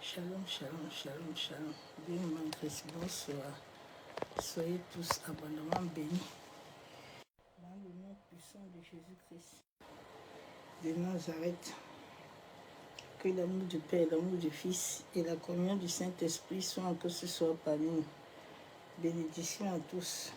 Shalom, shalom, shalom, shalom. Bien, mon Christ, bonsoir. Soyez tous abondamment bénis. Dans le nom puissant de Jésus-Christ de Nazareth, que l'amour du Père, l'amour du Fils et la communion du Saint-Esprit soient encore ce soir parmi nous. Bénédiction à tous.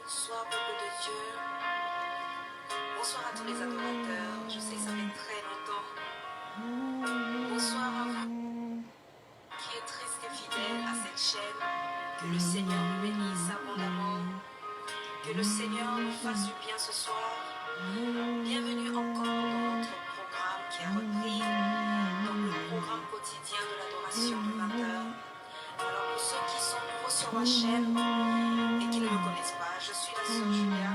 Bonsoir peuple de Dieu, bonsoir à tous les adorateurs, je sais que ça fait très longtemps. Bonsoir à vous qui êtes restés fidèles à cette chaîne, que le Seigneur nous bénisse abondamment, que le Seigneur nous fasse du bien ce soir. Bienvenue encore dans notre programme qui a repris, donc le programme quotidien de l'adoration de 20h. Alors pour ceux qui sont nouveaux sur ma chaîne et qui ne me connaissent pas, je suis la sœur Julia,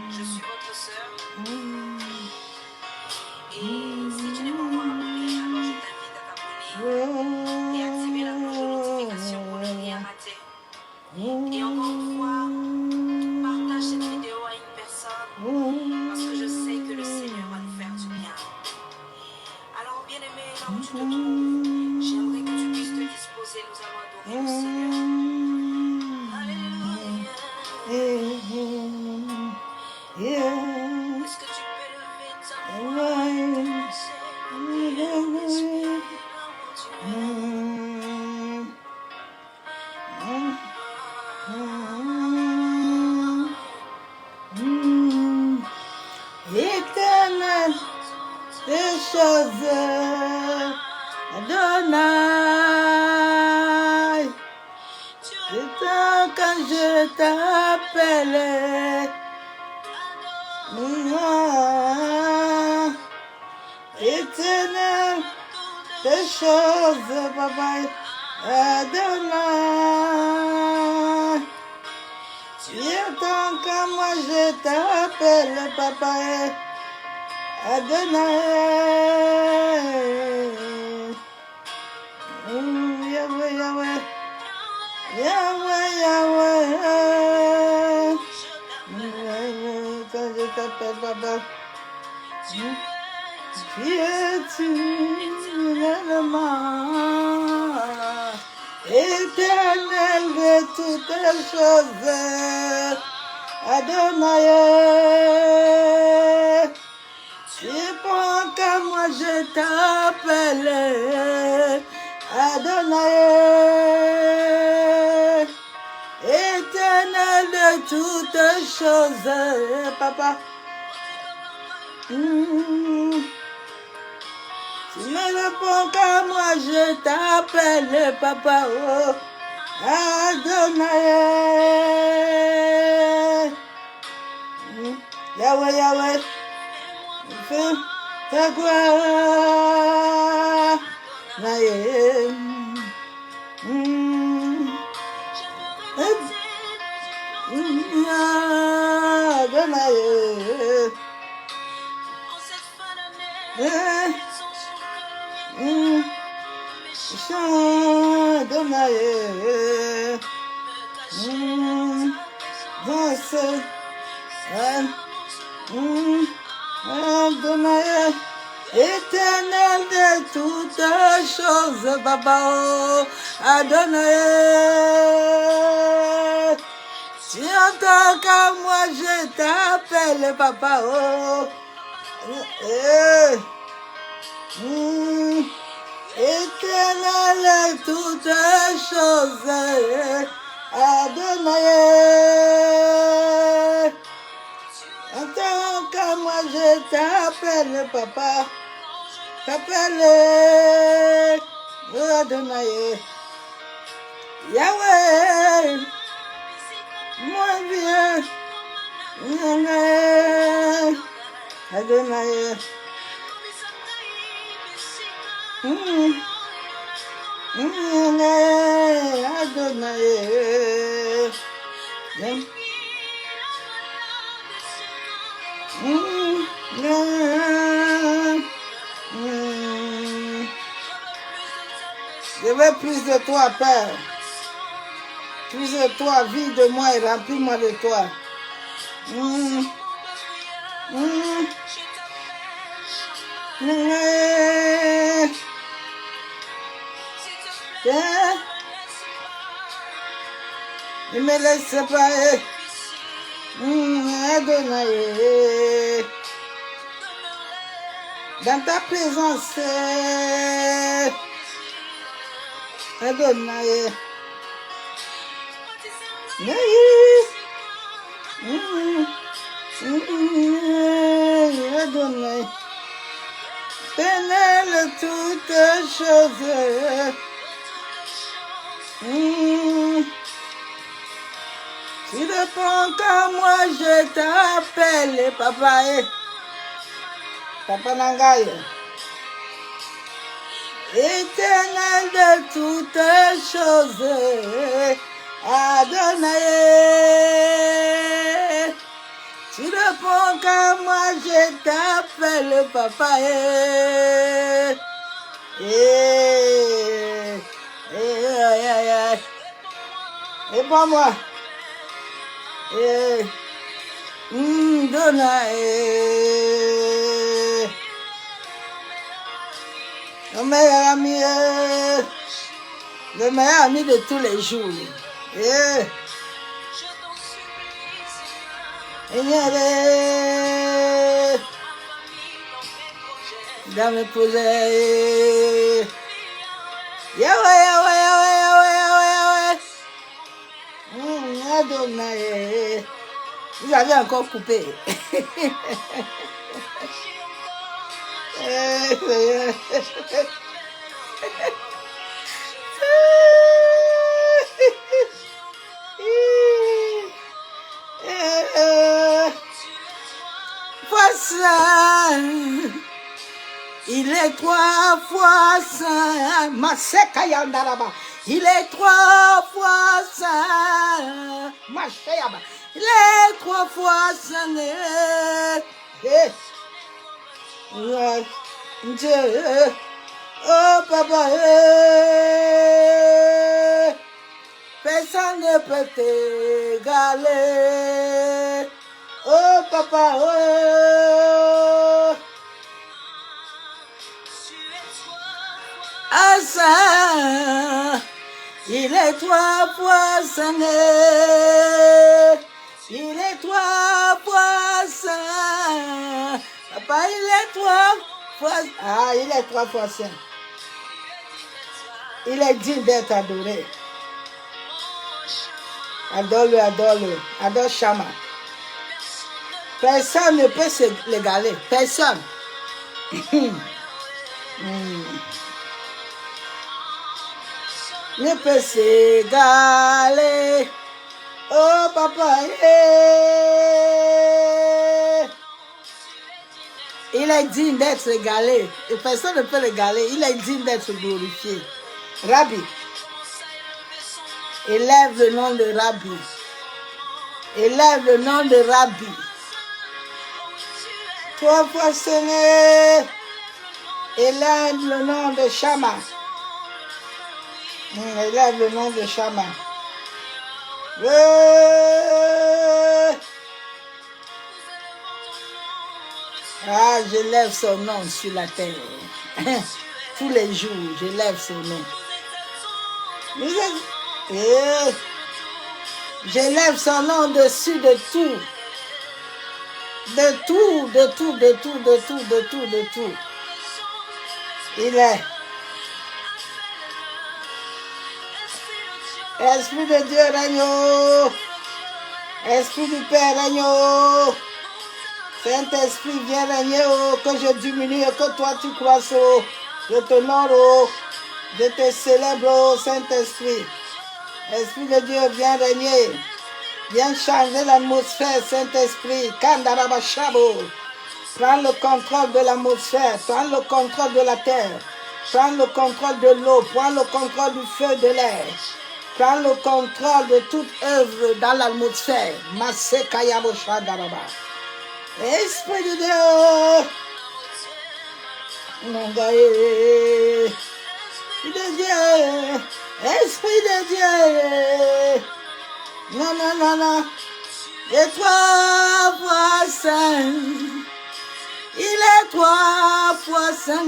je suis votre sœur. Et si tu n'es pas encore abonné, alors je t'invite à t'abonner et activer la cloche de notification pour ne rien rater. Et encore une fois, partage cette vidéo à une personne parce que je sais que le Seigneur va nous faire du bien. Alors bien aimé, là où tu te trouves, j'aimerais que tu puisses te disposer, nous allons adorer le Seigneur. Est-ce que tu peux lever ta voix et danser? L'esprit, L'éternel des choses, Adonai, c'est toi quand je t'appelle. Éternel des choses, papa, Adonai, tu entends quand moi je t'appelle, papa, Adonai. Yahweh, Yahweh, Yahweh, Yahweh, quand je t'appelle, papa, tu es éternellement éternel de toutes choses, Adonai. C'est pour que moi je t'appelle Adonai, éternel de toutes choses, papa. Tu me réponds que moi je t'appelle papa, oh, Adonai. Yahweh, Yahweh. Fais ta gloire, Naïe. Adonai, éternel de toutes choses, Baba, oh, Adonai. Tu entends quand moi je t'appelle, Papa, oh, éternel de toutes choses, Adonai. Entends quand moi je t'appelle, papa, t'appelle Adonai. Yahweh, moi viens, Adonai. Adonai. Je veux plus de toi, Père. Plus de toi, vis de moi et remplis-moi de toi. Ne me laisse pas. Adonai. Dans ta présence, Adonai. Adonai. Éternel toutes choses. Tu réponds quand moi je t'appelle, papa. Papa Nangaï. Éternel de toutes choses, Adonai. Tu réponds quand moi je t'appelle, papa. Et pas moi. Adonai. Le meilleur ami de tous les jours. Dans mes projets. Yahweh, Yahweh, Yahweh, Yahweh, Yahweh. Adonai. Vous avez encore coupé. Il est 3 fois saint, Maseka Yandaraba. Il est 3 fois saint, Mashayaba. Il est 3 fois saint. Dieu, oh papa, personne ne peut t'égaler. Oh papa, oh. Saint, Il est 3 fois saint. Il est 3 fois saint. Papa, il est 3 fois. Ah, il est 3 fois saint. Il est digne d'être adoré. Adore-le, adore-le. Adore Shama. Personne ne peut se l'égaler. Personne. Ne peut s'égaler. Oh papa, il est digne d'être égalé. Et personne ne peut l'égaler. Il est digne d'être glorifié. Rabbi, élève le nom de Rabbi. Élève le nom de Rabbi. 3 fois Seigneur. Élève le nom de Shama. Élève le nom de Shama. Ah, je lève son nom sur la terre. Tous les jours, je lève son nom. Je lève son nom dessus de tout. De tout, de tout, de tout, de tout, de tout, de tout. Il est. Esprit de Dieu, règne. Esprit du Père, règne. Saint-Esprit, viens régner, que je diminue et que toi tu croisses. Je t'honore, je te célèbre, Saint-Esprit. Esprit de Dieu, viens régner. Viens changer l'atmosphère, Saint-Esprit. Kandarabashabo. Prends le contrôle de l'atmosphère. Prends le contrôle de la terre. Prends le contrôle de l'eau. Prends le contrôle du feu, de l'air. Prends le contrôle de toute œuvre dans l'atmosphère. Masekayaboshadaraba. Esprit de Dieu. Esprit de Dieu. Esprit de Dieu. Non, non, non, non. Et 3 fois saint. Il est 3 fois saint.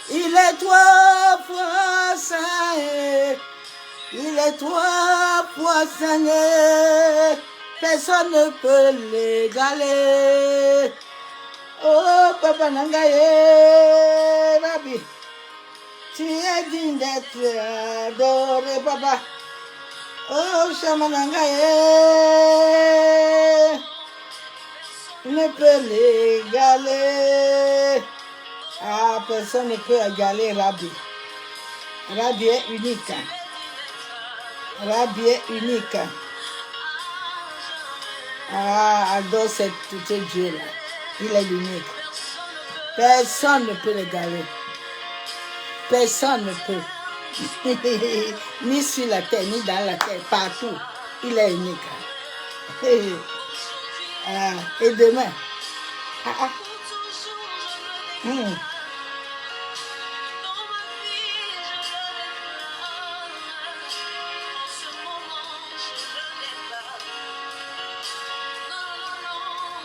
Il est 3 fois saint. Il est 3 fois saint. Personne ne peut l'égaler. Oh, Papa Nangaye, Rabbi. Tu es digne d'être adoré, Papa. Oh, Shamanangaye, ne peut l'égaler. Ah, personne ne peut égaler Rabbi. Rabbi est unique. Rabbi est unique. Ah, adore tout Dieu-là. Il est unique. Personne ne peut l'égaler. Personne ne peut. Ni sur la terre, ni dans la terre, partout. Il est unique. Et demain.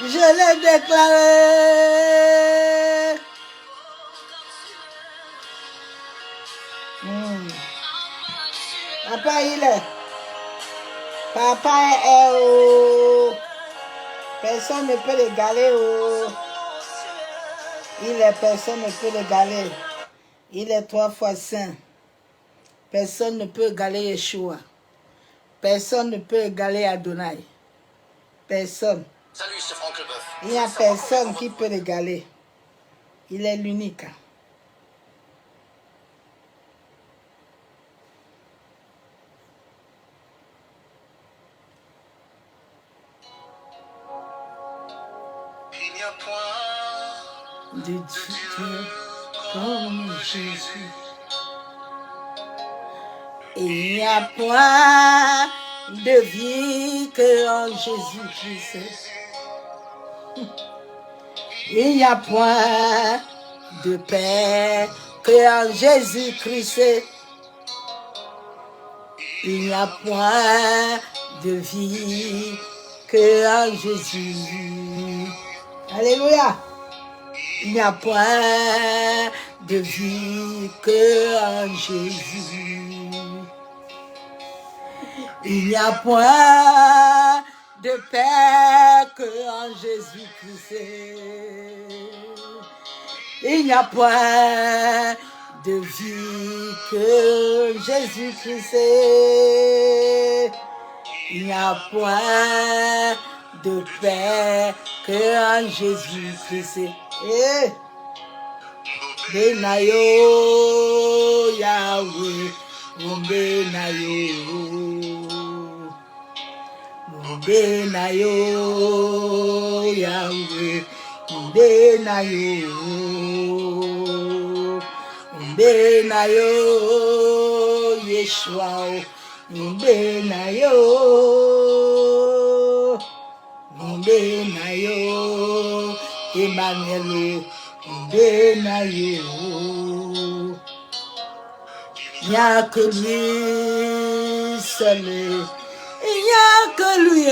Je l'ai déclaré. Papa, il est. Papa est oh. Personne ne peut l'égaler oh. Il est, personne ne peut l'égaler. Il est 3 fois saint. Personne ne peut égaler Yeshua. Personne ne peut égaler Adonai. Personne. Salut, c'est Franck Leboeuf. Il n'y a personne qui peut l'égaler. Il est l'unique. Il n'y a point De Dieu comme Jésus. Il n'y a point de vie que en Jésus-Christ. Il n'y a point de paix que en Jésus-Christ. Il n'y a point de vie que en Jésus. Alléluia. Il n'y a point de vie que en Jésus. Il n'y a point de paix que en Jésus-Christ. Il n'y a point de vie que Jésus-Christ. Il n'y a point de paix que en Jésus-Christ. Benayo Yahweh, Benayo, Benayo Yahweh, Benayo, Benayo Yeshua, Benayo, Benayo Emmanuel. Benayo, il n'y a que lui seul, il n'y a que lui,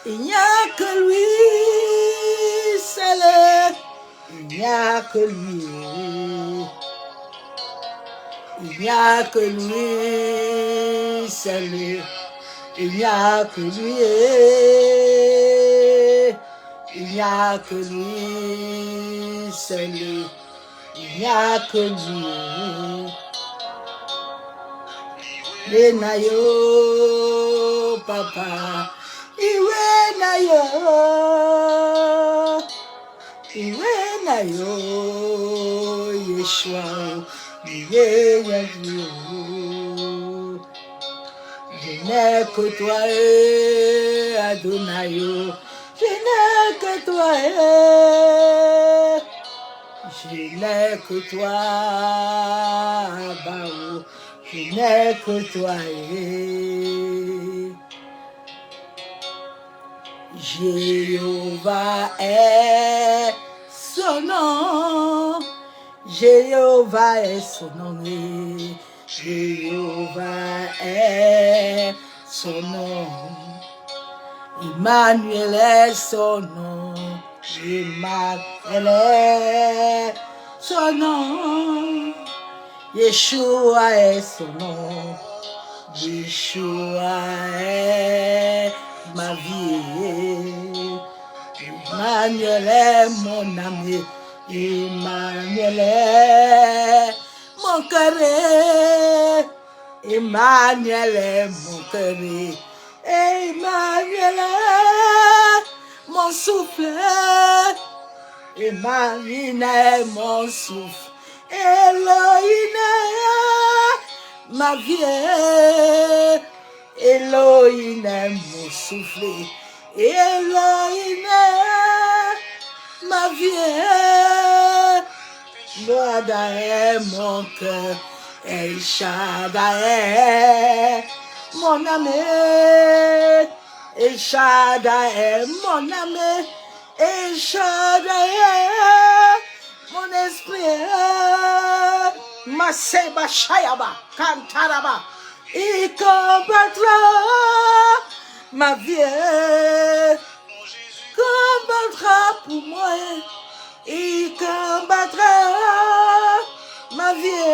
il n'y a que lui seul, il n'y a que lui, il n'y a que lui seul, il n'y a que lui. Il n'y a que lui seul, il n'y a que lui. Benayo, papa, iwe nayo, Yeshua, iwe nayo. Je n'ai que toi, Adonayo. Je n'ai que toi, je n'ai que toi, Bao, je n'ai que toi, Jéhovah est son nom, Jéhovah est son nom, Jéhovah est son nom. Emmanuel est son nom, Emmanuel est son nom, Yeshua est son nom, Yeshua est ma vie, Emmanuel est mon ami, Emmanuel est mon cœur, Emmanuel est mon cœur. Emmanuel, mon souffle, Emmanuel, mon souffle, Elohim, ma vie, Elohim, mon souffle, Elohim, ma vie, Loada mon cœur, El Shaddai, mon ami, El Shaddai, mon ami, El Shaddai, mon esprit, Maseba Shayaba, Kantaraba, il combattra ma vie, combattra pour moi, il combattra ma vie.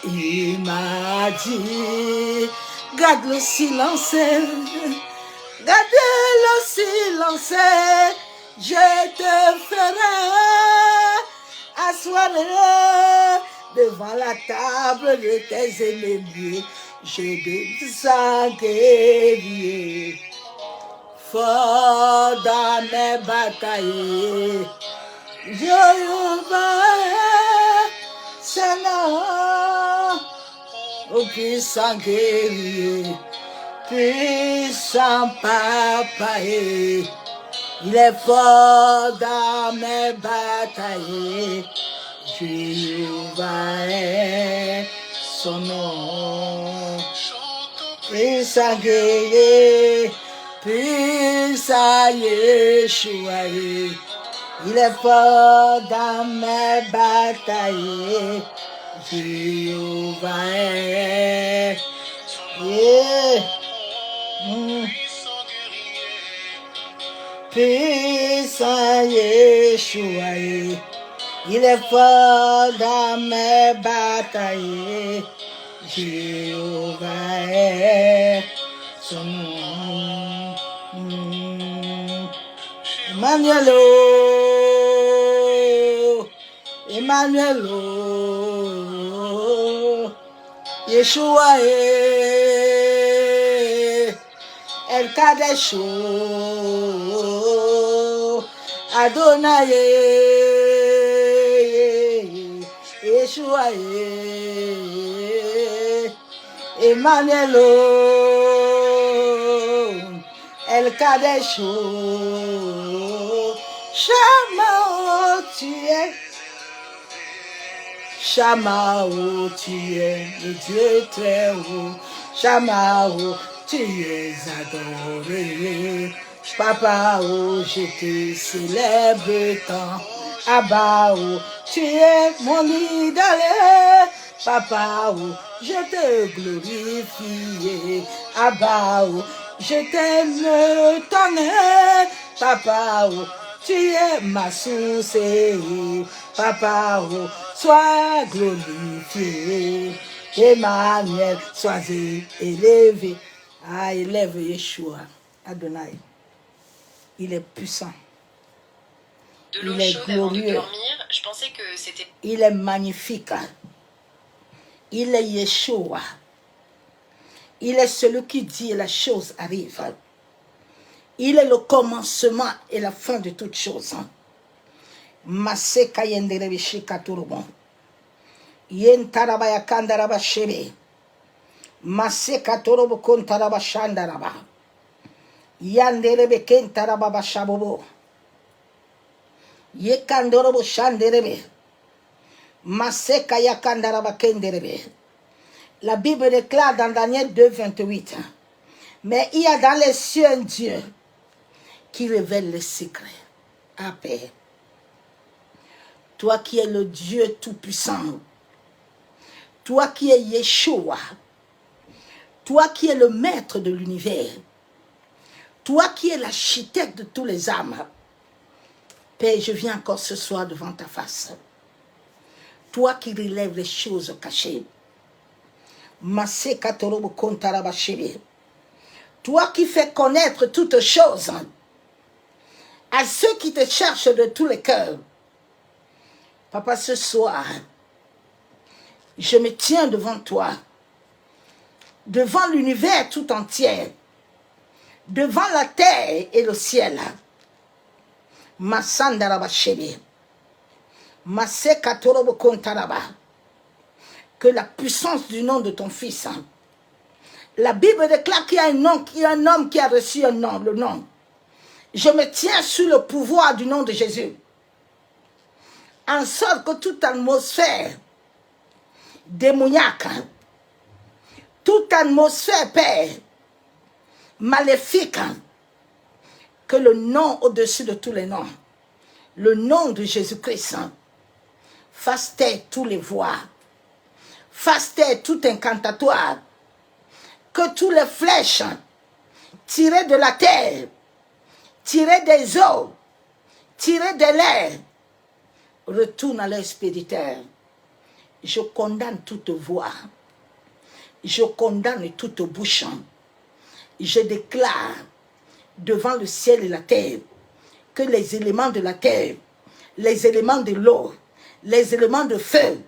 Il m'a dit, garde le silence, garde le silence, je te ferai asseoir devant la table de tes ennemis, je descendrai fort dans mes batailles, Jéhovah, c'est nom, au puissant guerrier, puissant papa, il est fort dans mes batailles, Jéhovah est son nom, puissant guerrier, puissant Yeshua, il est fort dans mes batailles, Jéhovah est, puissant Yeshua. Il est fort dans mes batailles. Jéhovah est son nom. Emmanuel, Emmanuel, Yeshua est El Kadesh, Adonai, Yeshua, Emmanuel, El Kadesh, Shama, tu es, Shama, tu es le Dieu très haut, Shama, tu es adoré. Papa, oh, je te célèbre tant. Abba, oh, tu es mon idole. Papa, oh, je te glorifie. Abba, oh, je t'aime ton aide. Papa, oh, tu es ma source. Papa, oh, sois glorifié. Emmanuel, sois élevé. Ah, élève Yeshua, Adonai. Il est puissant. De l'eau Il est chaude avant de glorieux. dormir, je pensais que c'était... Il est magnifique. Il est Yeshua. Il est celui qui dit et la chose arrive. Il est le commencement et la fin de toutes choses. Maseka yenderebe shikaturubo. Yentaraba yakandaraba shebe. Maseka torobo kontaraba shandaraba. Yanderebe kentaraba bashabobo. Yekandorobo shanderebe. Maseka yakandaraba kenderebe. La Bible déclare dans Daniel 2, 28. Mais il y a dans les cieux un Dieu qui révèle les secrets. Ah, Père. Toi qui es le Dieu tout-puissant. Toi qui es Yeshua. Toi qui es le maître de l'univers. Toi qui es l'architecte de tous les âmes. Père, je viens encore ce soir devant ta face. Toi qui relèves les choses cachées. Toi qui fais connaître toutes choses à ceux qui te cherchent de tous les cœurs. Papa, ce soir, je me tiens devant toi, devant l'univers tout entier, devant la terre et le ciel. Que la puissance du nom de ton fils. La Bible déclare qu'il y a un homme qui a reçu un nom, le nom. Je me tiens sur le pouvoir du nom de Jésus. En sorte que toute atmosphère démoniaque, toute atmosphère, Père, maléfique, que le nom au-dessus de tous les noms, le nom de Jésus-Christ, fasse taire tous les voix, fasse taire tout incantatoire, que tous les flèches tirées de la terre, tirées des eaux, tirées de l'air, retournent à leur expéditeur. Je condamne toute voix, je condamne toute bouche, je déclare devant le ciel et la terre que les éléments de la terre, les éléments de l'eau, les éléments de feu,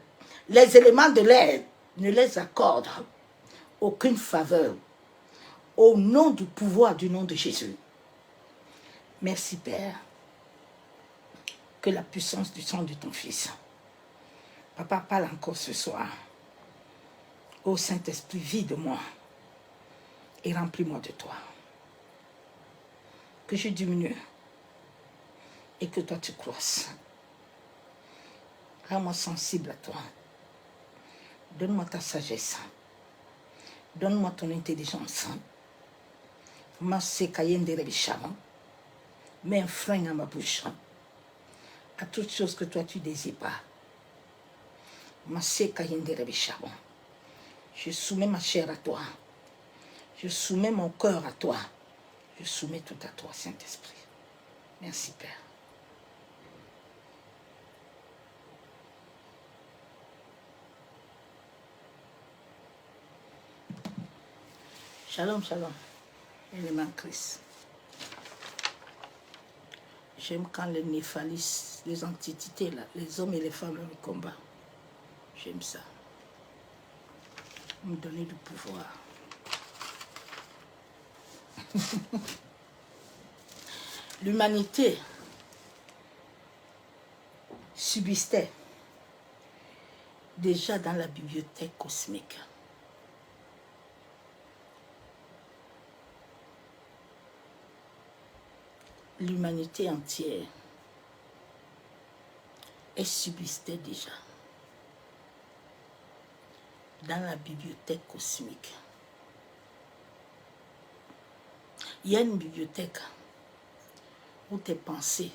les éléments de l'air ne les accordent aucune faveur au nom du pouvoir du nom de Jésus. Merci Père, que la puissance du sang de ton Fils. Papa, parle encore ce soir. Ô Saint-Esprit, vis de moi et remplis-moi de toi. Que je diminue et que toi tu croisses. Rends-moi sensible à toi. Donne-moi ta sagesse. Donne-moi ton intelligence. Mets un frein à ma bouche. À toutes choses que toi tu désires pas. Je soumets ma chair à toi. Je soumets mon cœur à toi. Je soumets tout à toi, Saint-Esprit. Merci, Père. Shalom, shalom. Élément Christ. J'aime quand les néphalis, les antiquités, là, les hommes et les femmes, le combat. J'aime ça. Me donner du pouvoir. L'humanité subsistait déjà dans la bibliothèque cosmique. L'humanité entière subsistait déjà dans la bibliothèque cosmique. Il y a une bibliothèque où tes pensées,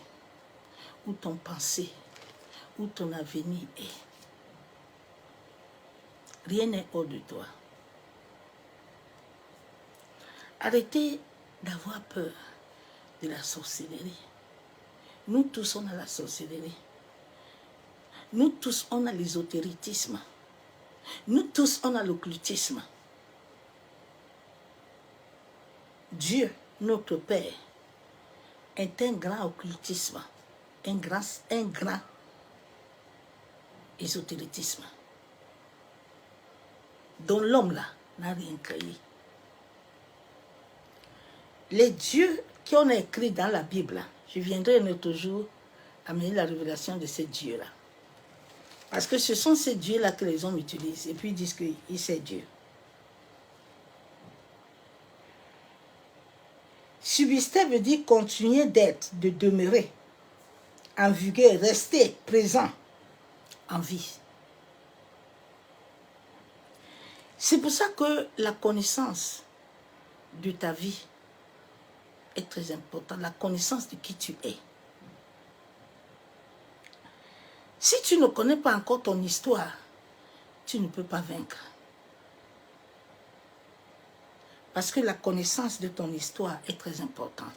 où ton pensée, où ton avenir est. Rien n'est hors de toi. Arrêtez d'avoir peur de la sorcellerie. Nous tous, on a la sorcellerie. Nous tous, on a l'ésotéritisme. Nous tous, on a l'occultisme. Dieu, notre Père, est un grand occultisme, un grand ésotéritisme, dont l'homme là n'a rien créé. Les dieux qu'on a écrits dans la Bible, je viendrai un autre jour amener la révélation de ces dieux-là. Parce que ce sont ces dieux-là que les hommes utilisent et puis ils disent qu'ils sont Dieu. Subsister veut dire continuer d'être, de demeurer en vigueur, rester présent en vie. C'est pour ça que la connaissance de ta vie est très importante, la connaissance de qui tu es. Si tu ne connais pas encore ton histoire, tu ne peux pas vaincre. Parce que la connaissance de ton histoire est très importante.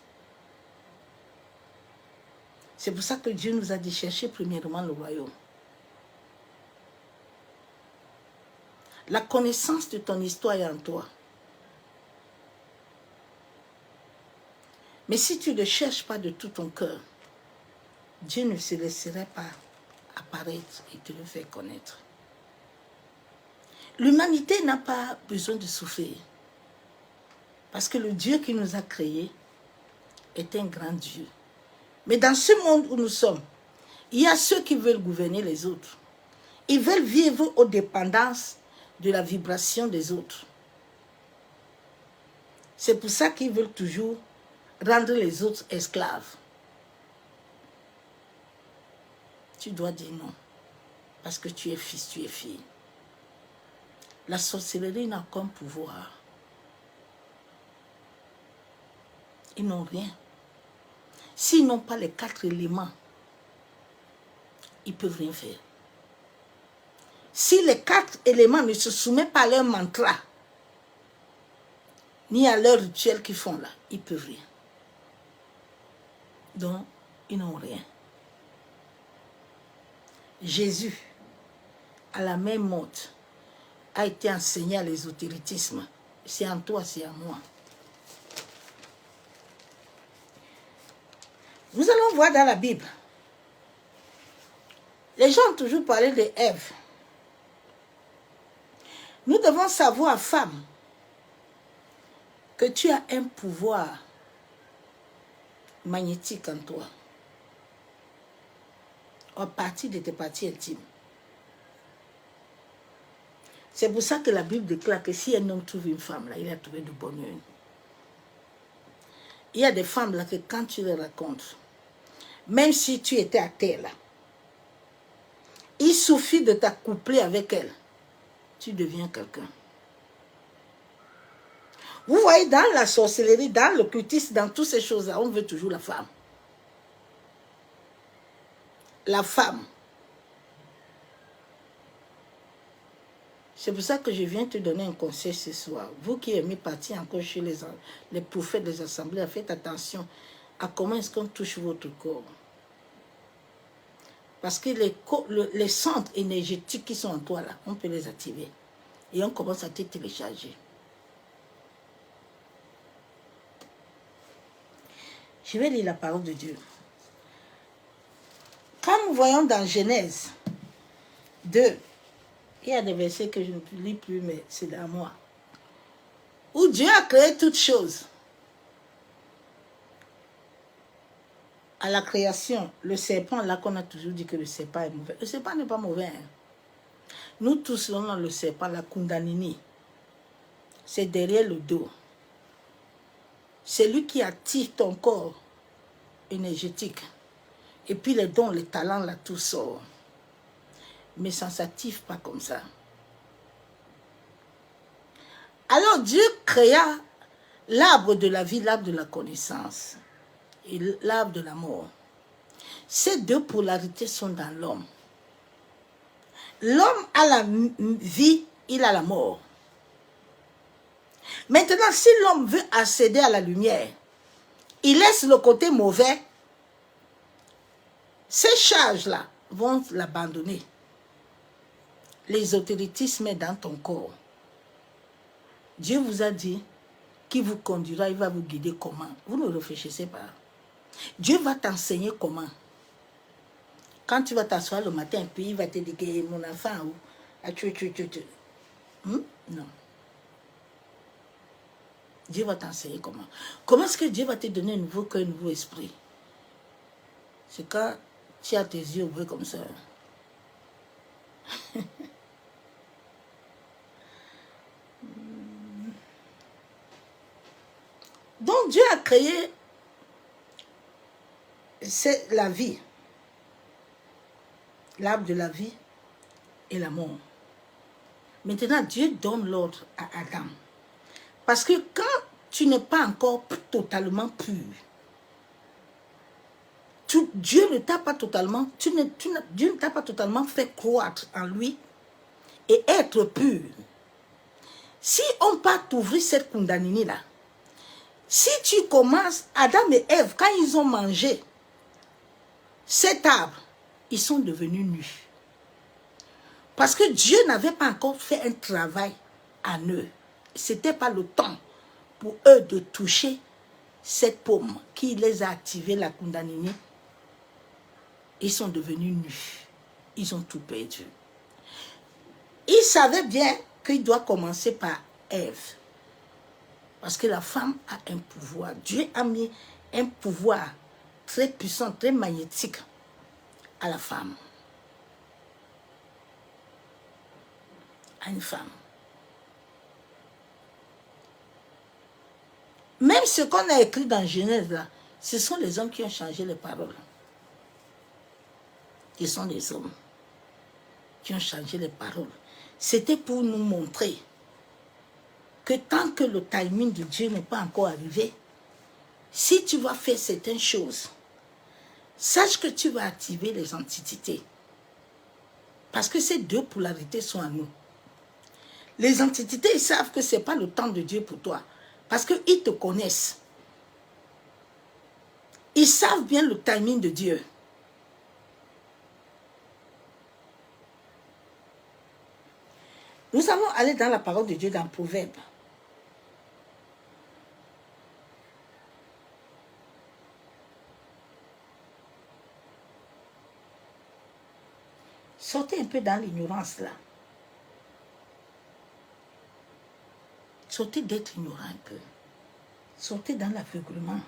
C'est pour ça que Dieu nous a dit chercher premièrement le royaume. La connaissance de ton histoire est en toi. Mais si tu ne cherches pas de tout ton cœur, Dieu ne se laisserait pas apparaître et te le faire connaître. L'humanité n'a pas besoin de souffrir. Parce que le Dieu qui nous a créés est un grand Dieu. Mais dans ce monde où nous sommes, il y a ceux qui veulent gouverner les autres. Ils veulent vivre aux dépendances de la vibration des autres. C'est pour ça qu'ils veulent toujours rendre les autres esclaves. Tu dois dire non. Parce que tu es fils, tu es fille. La sorcellerie n'a aucun pouvoir. Ils n'ont rien. S'ils n'ont pas les 4 éléments, ils ne peuvent rien faire. Si les 4 éléments ne se soumettent pas à leur mantra, ni à leur rituel qu'ils font là, ils ne peuvent rien. Donc, ils n'ont rien. Jésus, à la même mode, a été enseigné à l'ésotéritisme. C'est en toi, c'est en moi. Nous allons voir dans la Bible. Les gens ont toujours parlé de Ève. Nous devons savoir, femme, que tu as un pouvoir magnétique en toi, en partie de tes parties intimes. C'est pour ça que la Bible déclare que si un homme trouve une femme, là, il a trouvé du bonheur. Il y a des femmes là que quand tu les racontes, même si tu étais à terre là, il suffit de t'accoupler avec elle, tu deviens quelqu'un. Vous voyez, dans la sorcellerie, dans l'occultisme, dans toutes ces choses-là, on veut toujours la femme. La femme. C'est pour ça que je viens te donner un conseil ce soir. Vous qui aimez partir encore chez les prophètes des assemblées, faites attention à comment est-ce qu'on touche votre corps. Parce que les centres énergétiques qui sont en toi là, on peut les activer. Et on commence à te télécharger. Je vais lire la parole de Dieu. Quand nous voyons dans Genèse 2, il y a des versets que je ne lis plus, mais c'est à moi. Où Dieu a créé toutes choses. À la création, le serpent, là qu'on a toujours dit que le serpent est mauvais. Le serpent n'est pas mauvais. Hein. Nous tous, on a le serpent, la Kundalini. C'est derrière le dos. C'est lui qui attire ton corps énergétique. Et puis les dons, les talents, là, tout sort. Mais ça ne s'active pas comme ça. Alors Dieu créa l'arbre de la vie, l'arbre de la connaissance et l'arbre de la mort. Ces deux polarités sont dans l'homme. L'homme a la vie, il a la mort. Maintenant, si l'homme veut accéder à la lumière, il laisse le côté mauvais, ces charges-là vont l'abandonner. L'ésotérisme est dans ton corps. Dieu vous a dit qu'il vous conduira, il va vous guider comment. Vous ne réfléchissez pas. Dieu va t'enseigner comment. Quand tu vas t'asseoir le matin, puis il va te dire que mon enfant, non. Dieu va t'enseigner comment. Comment est-ce que Dieu va te donner un nouveau cœur, un nouveau esprit? C'est quand tu as tes yeux ouverts comme ça. Donc Dieu a créé c'est la vie, l'arbre de la vie et la mort. Maintenant, Dieu donne l'ordre à Adam. Parce que quand tu n'es pas encore totalement pur, Dieu ne t'a pas totalement, Dieu ne t'a pas totalement fait croître en lui et être pur. Si on part t'ouvrir cette Kundalini là, si tu commences, Adam et Ève, quand ils ont mangé cet arbre, ils sont devenus nus. Parce que Dieu n'avait pas encore fait un travail en eux. Ce n'était pas le temps pour eux de toucher cette paume qui les a activés, la Kundalini. Ils sont devenus nus. Ils ont tout perdu. Ils savaient bien qu'il doit commencer par Ève. Parce que la femme a un pouvoir. Dieu a mis un pouvoir très puissant, très magnétique à la femme. À une femme. Même ce qu'on a écrit dans Genèse, là, ce sont les hommes qui ont changé les paroles. Ce sont les hommes qui ont changé les paroles. C'était pour nous montrer que tant que le timing de Dieu n'est pas encore arrivé, si tu vas faire certaines choses, sache que tu vas activer les antiquités. Parce que ces deux polarités sont à nous. Les antiquités, ils savent que ce n'est pas le temps de Dieu pour toi. Parce qu'ils te connaissent. Ils savent bien le timing de Dieu. Nous allons aller dans la parole de Dieu dans Proverbe. Sortez un peu dans l'ignorance là. Sortez d'être ignorant un peu. Sortez dans l'aveuglement.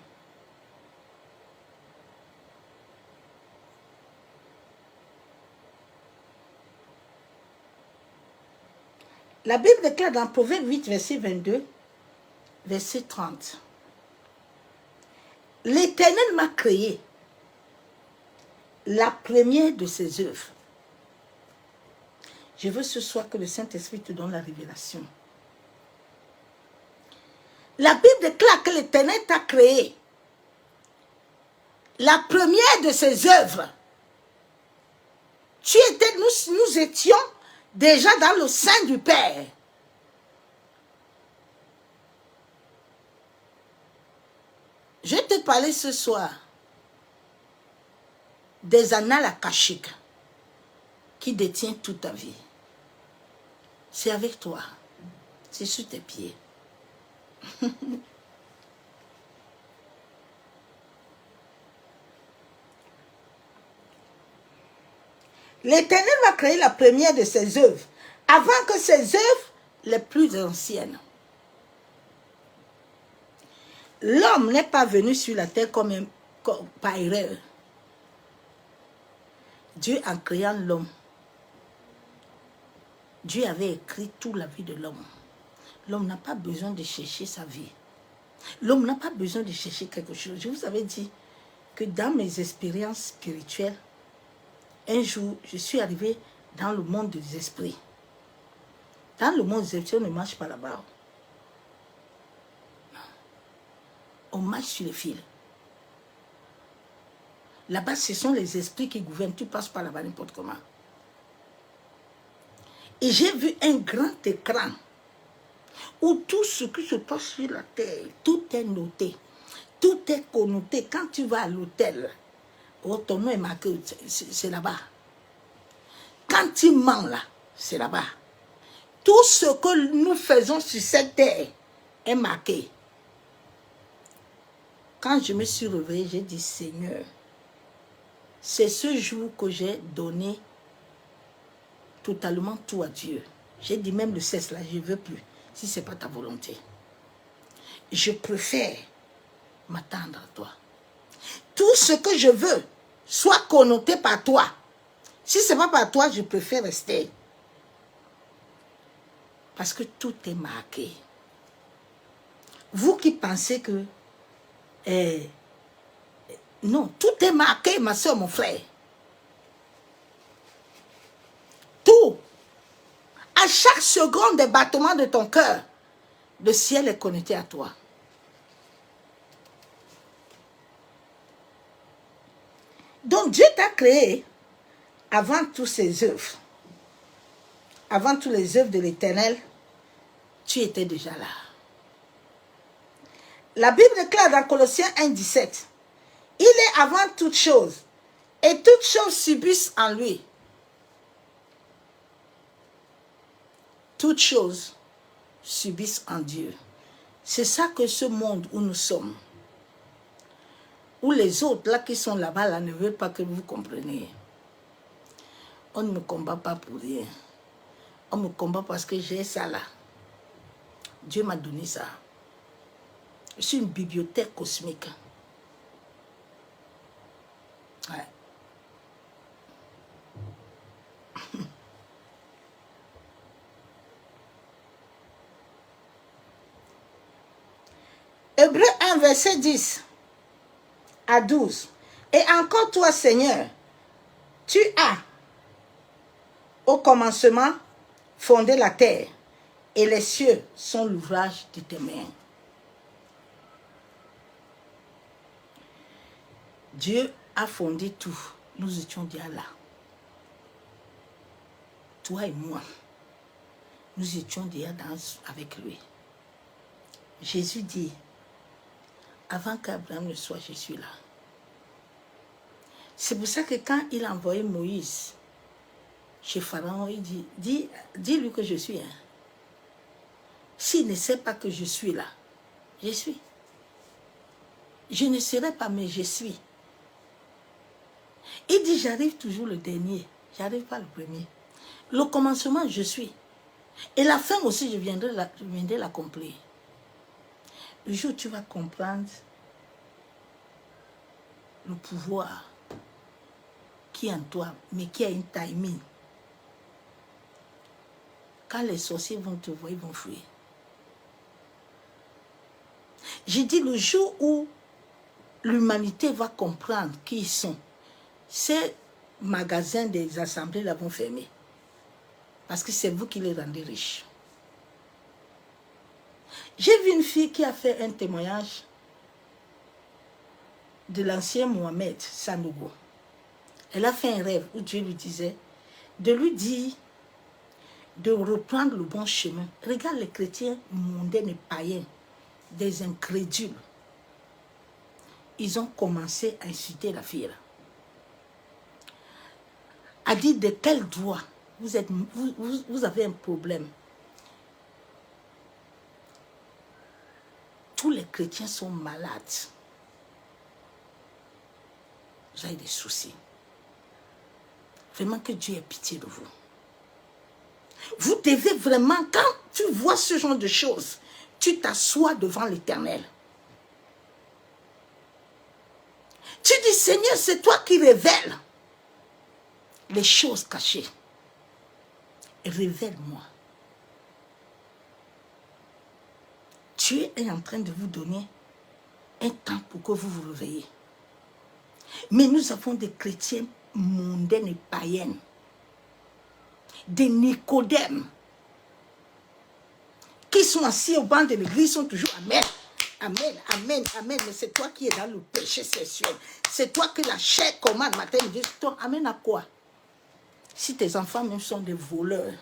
La Bible déclare dans Proverbe 8, verset 22, verset 30. L'Éternel m'a créé la première de ses œuvres. Je veux ce soir que le Saint-Esprit te donne la révélation. La Bible déclare que l'Éternel t'a créé la première de ses œuvres. Nous étions déjà dans le sein du Père. Je vais te parler ce soir des annales akashiques qui détiennent toute ta vie. C'est avec toi. C'est sous tes pieds. L'Éternel va créer la première de ses œuvres avant que ses œuvres les plus anciennes. L'homme n'est pas venu sur la terre comme par erreur. Dieu, en créant l'homme, Dieu avait écrit toute la vie de l'homme. L'homme n'a pas besoin de chercher sa vie. L'homme n'a pas besoin de chercher quelque chose. Je vous avais dit que dans mes expériences spirituelles, un jour, je suis arrivée dans le monde des esprits. Dans le monde des esprits, on ne marche pas là-bas. On marche sur les fils. Là-bas, ce sont les esprits qui gouvernent. Tu passes pas là-bas n'importe comment. Et j'ai vu un grand écran où tout ce qui se passe sur la terre, tout est noté. Tout est connoté. Quand tu vas à l'hôtel, ton nom est marqué, c'est là-bas. Quand tu mens là, c'est là-bas. Tout ce que nous faisons sur cette terre est marqué. Quand je me suis réveillée, j'ai dit, Seigneur, c'est ce jour que j'ai donné totalement tout à Dieu. J'ai dit, même le cesse là, je ne veux plus, si ce n'est pas ta volonté. Je préfère m'attendre à toi. Tout ce que je veux soit connoté par toi. Si ce n'est pas par toi, je préfère rester. Parce que tout est marqué. Vous qui pensez que... non, tout est marqué, ma soeur, mon frère. Tout. À chaque seconde des battements de ton cœur, le ciel est connecté à toi. Donc Dieu t'a créé avant toutes ses œuvres. Avant toutes les œuvres de l'Éternel, tu étais déjà là. La Bible déclare dans Colossiens 1,17, il est avant toutes choses, et toutes choses subsistent en lui. Toutes choses subsistent en Dieu. C'est ça que ce monde où nous sommes, où les autres là qui sont là-bas là, ne veulent pas que vous compreniez. On ne me combat pas pour rien. On me combat parce que j'ai ça là. Dieu m'a donné ça. Je suis une bibliothèque cosmique. Ouais. Hébreux 1, verset 10 à 12. Et encore toi, Seigneur, tu as, au commencement, fondé la terre, et les cieux sont l'ouvrage de tes mains. Dieu a fondé tout. Nous étions déjà là. Toi et moi, nous étions déjà avec lui. Jésus dit, avant qu'Abraham ne soit, je suis là. C'est pour ça que quand il a envoyé Moïse chez Pharaon, il dit, dis-lui que je suis. Hein. S'il ne sait pas que je suis là, je suis. Je ne serai pas, mais je suis. Il dit, j'arrive toujours le dernier. J'arrive pas le premier. Le commencement, je suis. Et la fin aussi, je viendrai l'accomplir. Le jour où tu vas comprendre le pouvoir qui est en toi, mais qui a une timing. Quand les sorciers vont te voir, ils vont fuir. J'ai dit le jour où l'humanité va comprendre qui ils sont, ces magasins des assemblées là vont fermer. Parce que c'est vous qui les rendez riches. J'ai vu une fille qui a fait un témoignage de l'ancien Mohamed Sanogo. Elle a fait un rêve où Dieu lui disait de lui dire de reprendre le bon chemin. Regarde les chrétiens mondains et païens, des incrédules. ils ont commencé à insulter la fille là. A dit de quel droit vous avez un problème. Tous les chrétiens sont malades. Vous avez des soucis. Vraiment que Dieu ait pitié de vous. Vous devez vraiment, quand tu vois ce genre de choses, tu t'assois devant l'Éternel. Tu dis, Seigneur, c'est toi qui révèles les choses cachées. Révèle-moi. Dieu est en train de vous donner un temps pour que vous vous réveillez. Mais nous avons des chrétiens mondains et païens, des Nicodèmes, qui sont assis au banc de l'église, sont toujours Amen, Amen, Amen, Amen. Mais c'est toi qui es dans le péché sexuel. C'est toi que la chair commande matin et dit, toi, Amen à quoi? Si tes enfants même sont des voleurs,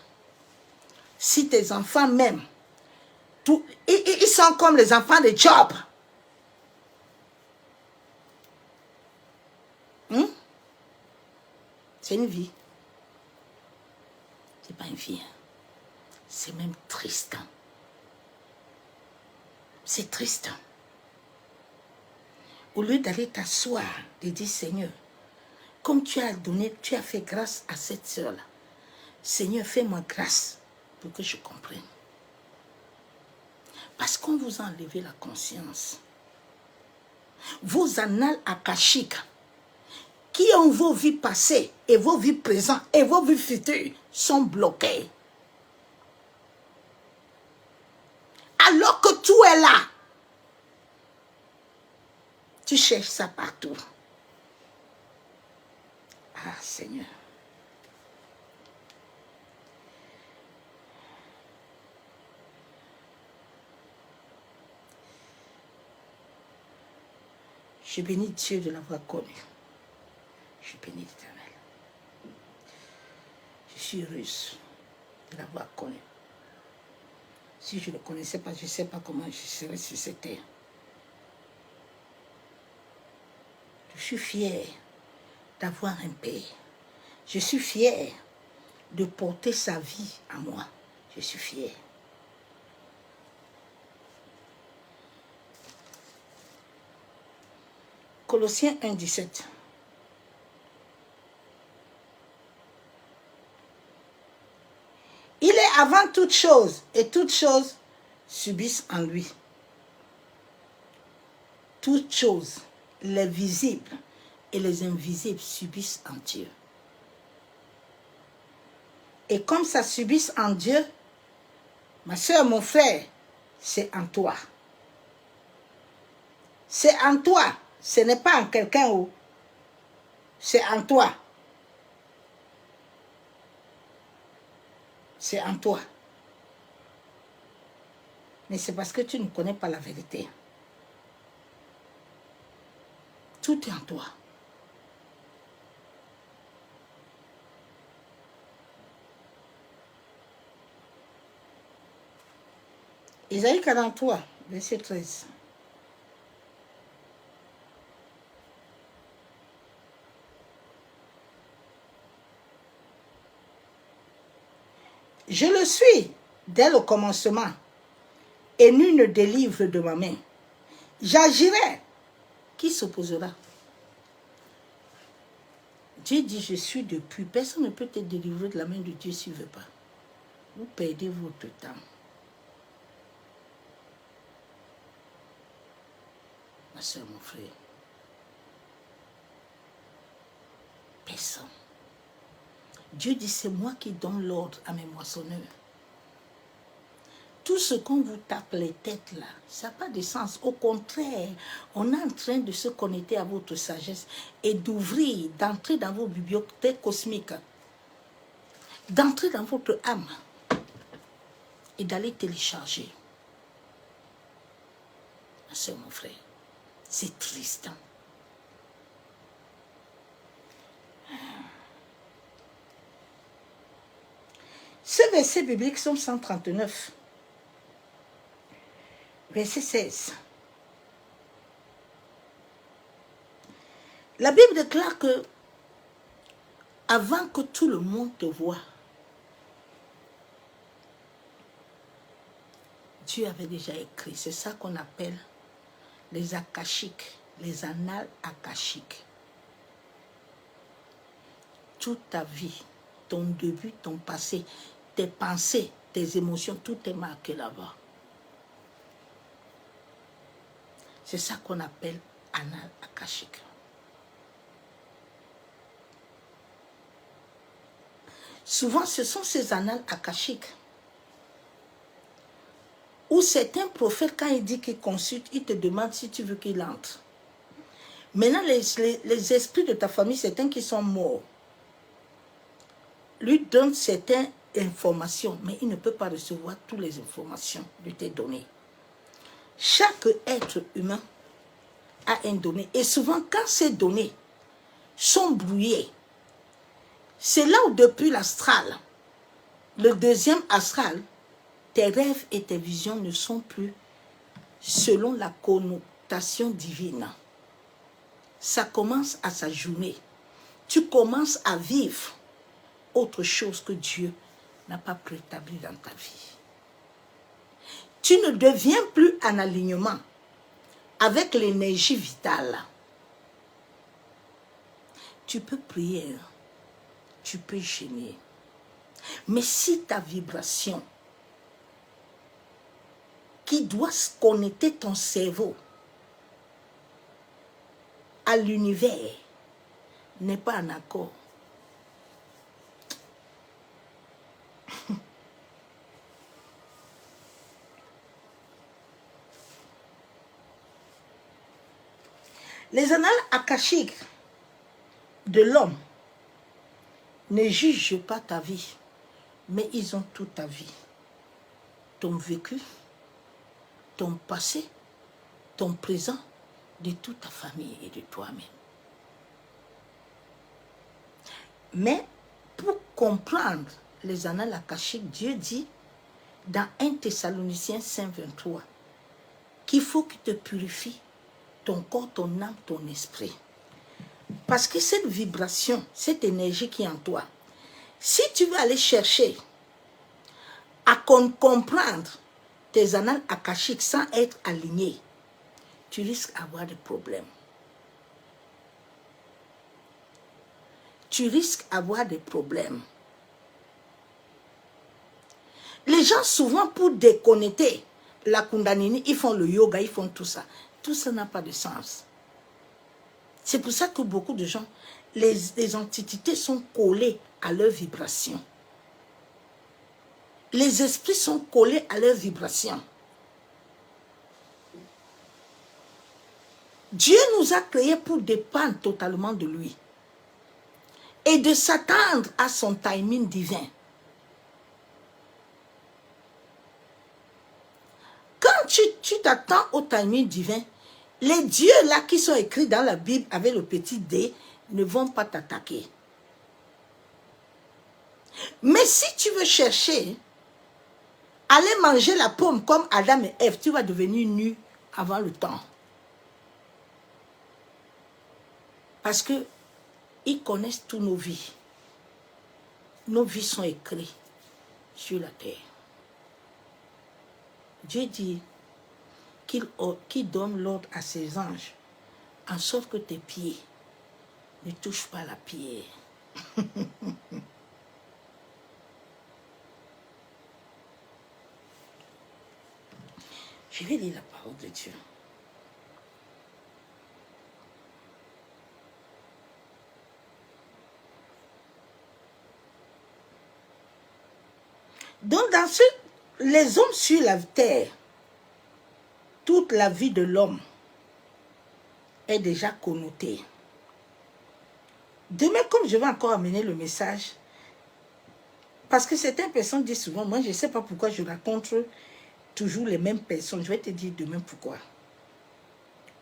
si tes enfants même, ils sont comme les enfants de Job. C'est une vie. C'est pas une vie. C'est même triste. C'est triste. Au lieu d'aller t'asseoir, de dire Seigneur, comme tu as donné, tu as fait grâce à cette sœur-là. Seigneur, fais-moi grâce pour que je comprenne. Parce qu'on vous a enlevé la conscience. Vos annales akashiques, qui ont vos vies passées et vos vies présentes et vos vies futures, sont bloquées. Alors que tout est là, tu cherches ça partout. Ah, Seigneur. Je bénis Dieu de l'avoir connu. Je bénis l'Éternel. Je suis heureuse de l'avoir connu. Si je ne le connaissais pas, je ne sais pas comment je serais sur cette terre. Je suis fière d'avoir un père. Je suis fière de porter sa vie à moi. Je suis fière. Colossiens 1, 17. Il est avant toute chose, et toutes choses subissent en lui. Toutes choses, les visibles et les invisibles, subissent en Dieu. Et comme ça subissent en Dieu, ma soeur, mon frère, c'est en toi. C'est en toi. Ce n'est pas en quelqu'un où. C'est en toi. C'est en toi. Mais c'est parce que tu ne connais pas la vérité. Tout est en toi. Isaïe 43, verset 13. Je le suis dès le commencement, et nul ne délivre de ma main. J'agirai. Qui s'opposera? Dieu dit, je suis depuis. Personne ne peut te délivrer de la main de Dieu s'il ne veut pas. Vous perdez votre temps. Ma soeur, mon frère. Personne. Dieu dit, c'est moi qui donne l'ordre à mes moissonneurs. Tout ce qu'on vous tape les têtes là, ça n'a pas de sens. Au contraire, on est en train de se connecter à votre sagesse et d'ouvrir, d'entrer dans vos bibliothèques cosmiques, d'entrer dans votre âme et d'aller télécharger. Ma soeur, mon frère, c'est triste. Ce verset biblique, Somme 139, verset 16. La Bible déclare que avant que tout le monde te voie, Dieu avait déjà écrit. C'est ça qu'on appelle les akashiques, les annales akashiques. Toute ta vie, ton début, ton passé, tes pensées, tes émotions, tout est marqué là-bas. C'est ça qu'on appelle annales akashiques. Souvent, ce sont ces annales akashiques où certains prophètes, quand il dit qu'il consulte, il te demande si tu veux qu'il entre. Maintenant, les esprits de ta famille, certains qui sont morts, lui donnent certaines informations, mais il ne peut pas recevoir toutes les informations de tes données. Chaque être humain a un donné. Et souvent, quand ces données sont brouillées, c'est là où depuis l'astral, le deuxième astral, tes rêves et tes visions ne sont plus selon la connotation divine. Ça commence à s'ajourner. Tu commences à vivre autre chose que Dieu n'a pas préétabli dans ta vie. Tu ne deviens plus en alignement avec l'énergie vitale. Tu peux prier, tu peux gêner. Mais si ta vibration qui doit connecter ton cerveau à l'univers n'est pas en accord, les annales akashiques de l'homme ne jugent pas ta vie, mais ils ont toute ta vie. Ton vécu, ton passé, ton présent, de toute ta famille et de toi-même. Mais pour comprendre les annales akashiques, Dieu dit dans 1 Thessaloniciens 5:23 qu'il faut qu'il te purifie ton corps, ton âme, ton esprit. Parce que cette vibration, cette énergie qui est en toi, si tu veux aller chercher à comprendre tes annales akashiques sans être aligné, tu risques d'avoir des problèmes. Tu risques d'avoir des problèmes. Les gens, souvent, pour déconnecter la Kundalini, ils font le yoga, ils font tout ça. Tout ça n'a pas de sens. C'est pour ça que beaucoup de gens, les entités sont collées à leur vibration. Les esprits sont collés à leur vibration. Dieu nous a créés pour dépendre totalement de lui et de s'attendre à son timing divin. Quand tu t'attends au timing divin, les dieux là qui sont écrits dans la Bible avec le petit D ne vont pas t'attaquer. Mais si tu veux chercher, aller manger la pomme comme Adam et Ève, tu vas devenir nu avant le temps. Parce qu'ils connaissent toutes nos vies. Nos vies sont écrites sur la terre. Dieu dit qu'il donne l'ordre à ses anges, en sorte que tes pieds ne touchent pas la pierre. Je vais lire la parole de Dieu. Donc, les hommes sur la terre, toute la vie de l'homme est déjà connotée. Demain, comme je vais encore amener le message, parce que certaines personnes disent souvent, moi je ne sais pas pourquoi je raconte toujours les mêmes personnes. Je vais te dire demain pourquoi.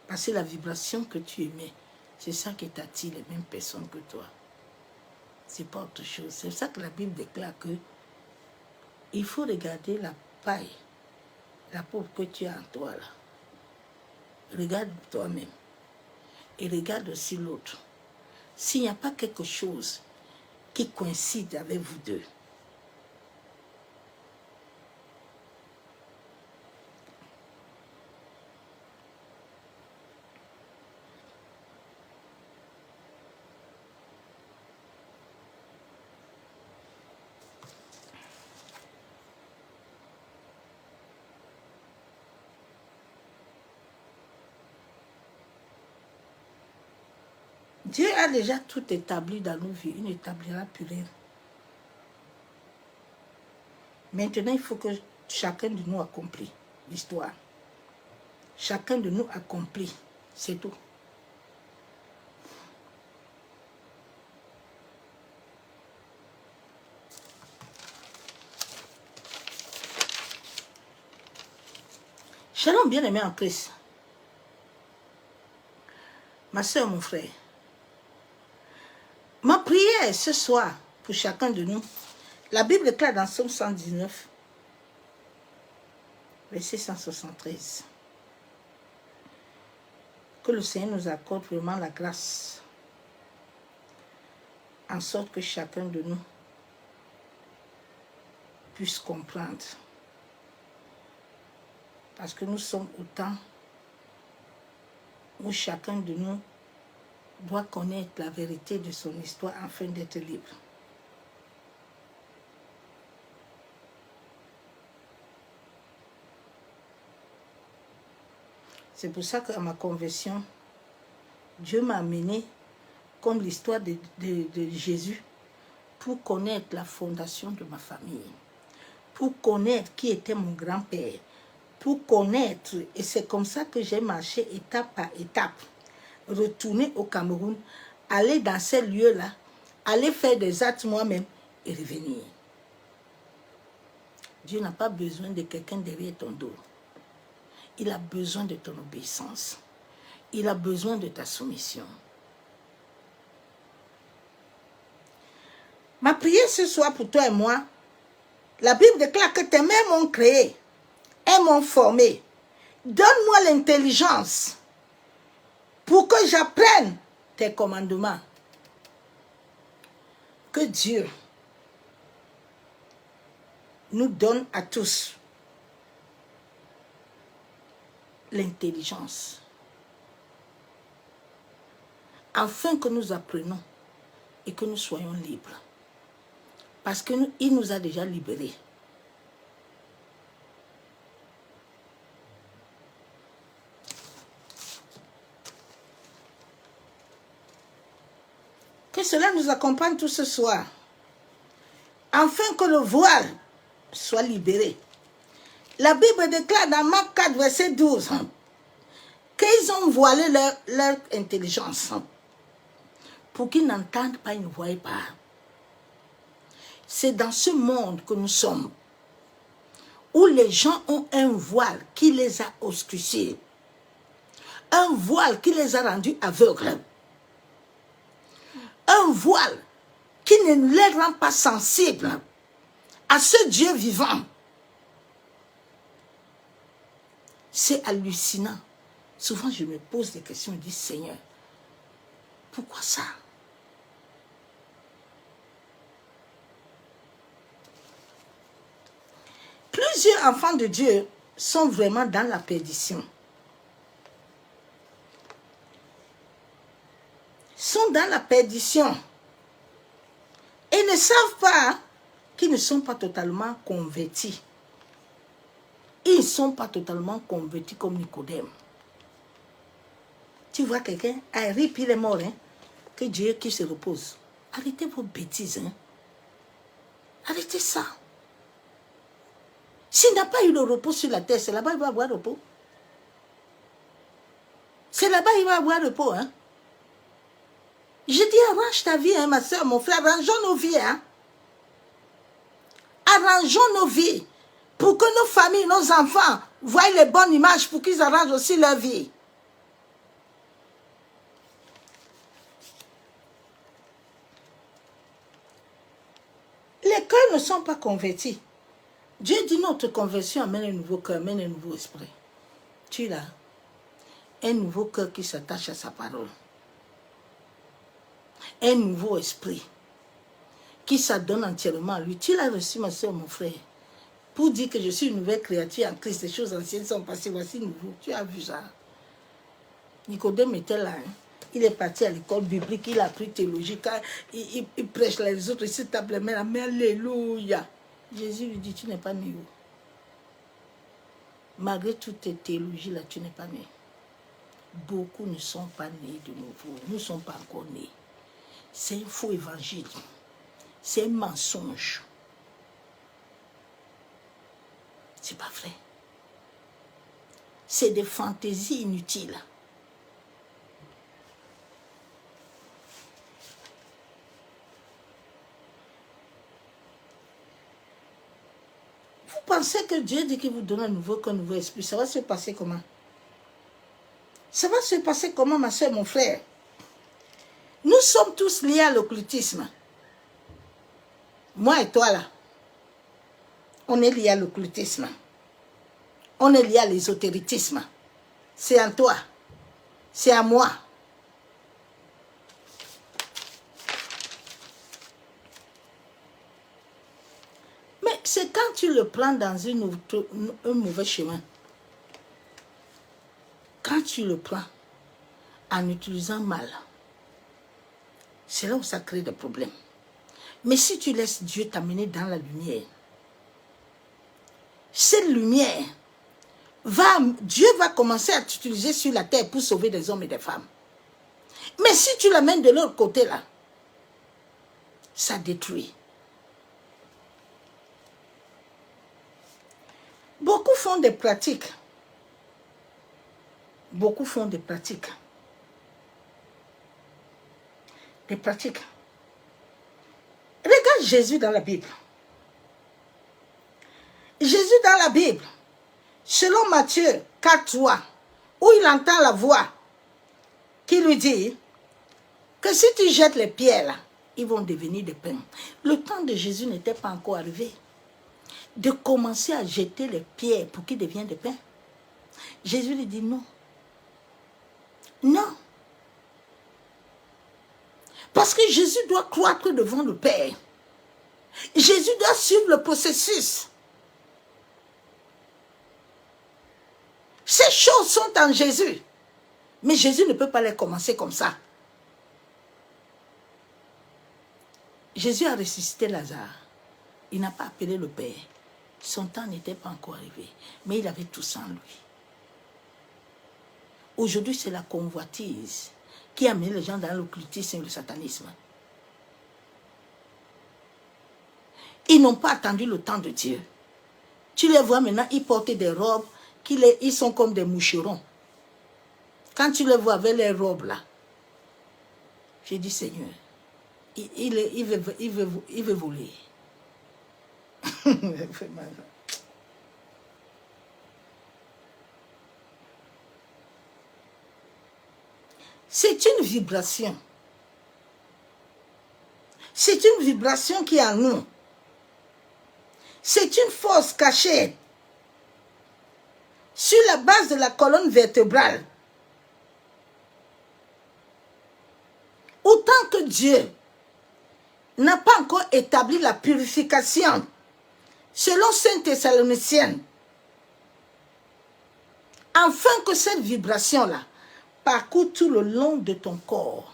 Parce que la vibration que tu émets, c'est ça qui t'attire les mêmes personnes que toi. C'est pas autre chose. C'est ça que la Bible déclare que il faut regarder la paille, la pauvre que tu as en toi là. Regarde toi-même. Et regarde aussi l'autre. s'il n'y a pas quelque chose qui coïncide avec vous deux. Dieu a déjà tout établi dans nos vies. Il n'établira plus rien. Maintenant, il faut que chacun de nous accomplisse l'histoire. Chacun de nous accomplit. C'est tout. Shalom, bien-aimé en Christ. Ma soeur, mon frère. Ma prière ce soir pour chacun de nous, la Bible déclare dans Psaume 119, verset 173, que le Seigneur nous accorde vraiment la grâce, en sorte que chacun de nous puisse comprendre. Parce que nous sommes au temps où chacun de nous doit connaître la vérité de son histoire afin d'être libre. C'est pour ça qu'à ma conversion, Dieu m'a amené comme l'histoire de Jésus pour connaître la fondation de ma famille, pour connaître qui était mon grand-père, pour connaître, et c'est comme ça que j'ai marché étape par étape, retourner au Cameroun, aller dans ces lieux-là, aller faire des actes moi-même et revenir. Dieu n'a pas besoin de quelqu'un derrière ton dos. Il a besoin de ton obéissance. Il a besoin de ta soumission. Ma prière ce soir pour toi et moi, la Bible déclare que tes mains m'ont créé, elles m'ont formé. Donne-moi l'intelligence pour que j'apprenne tes commandements. Que Dieu nous donne à tous l'intelligence, afin que nous apprenions et que nous soyons libres. Parce qu'il nous a déjà libérés. Que cela nous accompagne tout ce soir, afin que le voile soit libéré. La Bible déclare dans Marc 4, verset 12, qu'ils ont voilé leur intelligence pour qu'ils n'entendent pas, ils ne voient pas. C'est dans ce monde que nous sommes, où les gens ont un voile qui les a obscurcis, un voile qui les a rendus aveugles, un voile qui ne les rend pas sensibles à ce Dieu vivant. C'est hallucinant. Souvent, je me pose des questions et dis, Seigneur, pourquoi ça? Plusieurs enfants de Dieu sont vraiment dans la perdition. Sont dans la perdition. Et ne savent pas qu'ils ne sont pas totalement convertis. Ils ne sont pas totalement convertis comme Nicodème. Tu vois quelqu'un, puis il est mort, hein? Que Dieu qui se repose. Arrêtez vos bêtises. Hein? Arrêtez ça. S'il n'a pas eu le repos sur la terre, c'est là-bas qu'il va avoir repos. C'est là-bas qu'il va avoir repos. Hein? Je dis, arrange ta vie, hein, ma soeur, mon frère, arrangeons nos vies. Hein? Arrangeons nos vies pour que nos familles, nos enfants voient les bonnes images pour qu'ils arrangent aussi leur vie. Les cœurs ne sont pas convertis. Dieu dit notre conversion amène un nouveau cœur, amène un nouveau esprit. Tu l'as. Un nouveau cœur qui s'attache à sa parole. un nouveau esprit qui s'adonne entièrement à lui. Tu l'as reçu, ma soeur, mon frère, pour dire que je suis une nouvelle créature en Christ. Les choses anciennes sont passées, voici nouveau. Tu as vu ça? Nicodème était là. Hein? Il est parti à l'école biblique, il a appris théologie. Il prêche là, les autres, il se tape les mains, mais alléluia. Jésus lui dit, tu n'es pas né où? Malgré toutes tes théologies là, tu n'es pas né. Beaucoup ne sont pas nés de nouveau. Nous ne sommes pas encore nés. C'est un faux évangile. C'est un mensonge. C'est pas vrai. C'est des fantaisies inutiles. Vous pensez que Dieu dit qu'il vous donne un nouveau esprit, ça va se passer comment? Ça va se passer comment, ma soeur, mon frère? Nous sommes tous liés à l'occultisme. Moi et toi, là, on est liés à l'occultisme. On est liés à l'ésotéritisme. C'est en toi. C'est à moi. Mais c'est quand tu le prends dans un mauvais chemin. Quand tu le prends en utilisant mal, c'est là où ça crée des problèmes. Mais si tu laisses Dieu t'amener dans la lumière, cette lumière, Dieu va commencer à t'utiliser sur la terre pour sauver des hommes et des femmes. Mais si tu l'amènes de l'autre côté là, ça détruit. Beaucoup font des pratiques. Beaucoup font des pratiques. Des pratiques. Regarde Jésus dans la Bible. Jésus dans la Bible, selon Matthieu 4:3, où il entend la voix qui lui dit que si tu jettes les pierres là, ils vont devenir des pains. Le temps de Jésus n'était pas encore arrivé de commencer à jeter les pierres pour qu'ils deviennent des pains. Jésus lui dit non. Non. Parce que Jésus doit croître devant le Père. Jésus doit suivre le processus. Ces choses sont en Jésus. Mais Jésus ne peut pas les commencer comme ça. Jésus a ressuscité Lazare. Il n'a pas appelé le Père. Son temps n'était pas encore arrivé. Mais il avait tout ça en lui. Aujourd'hui, c'est la convoitise qui a amené les gens dans l'occultisme et le satanisme. Ils n'ont pas attendu le temps de Dieu. Tu les vois maintenant, ils portent des robes, ils sont comme des moucherons. Quand tu les vois avec les robes là, j'ai dit Seigneur, il veut voler. C'est une vibration. C'est une vibration qui est en nous. C'est une force cachée sur la base de la colonne vertébrale. Autant que Dieu n'a pas encore établi la purification, selon Saint Thessaloniciens, afin que cette vibration-là parcourt tout le long de ton corps.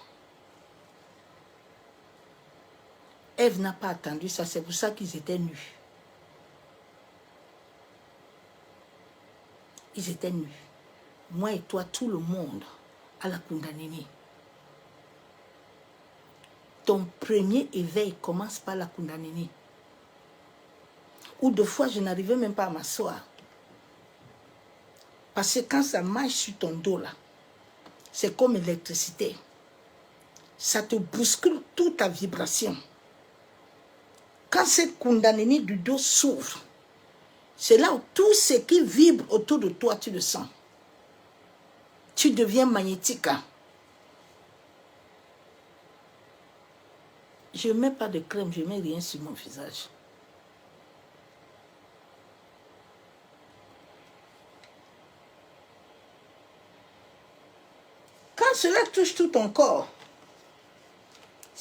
Ève n'a pas attendu ça, c'est pour ça qu'ils étaient nus. Ils étaient nus. Moi et toi, tout le monde, à la Kundalini. Ton premier éveil commence par la Kundalini. Ou deux fois, je n'arrivais même pas à m'asseoir. Parce que quand ça marche sur ton dos, là, c'est comme l'électricité. Ça te bouscule toute ta vibration. Quand cette Kundalini du dos s'ouvre, c'est là où tout ce qui vibre autour de toi, tu le sens. Tu deviens magnétique. Je ne mets pas de crème, je ne mets rien sur mon visage. Quand cela touche tout ton corps,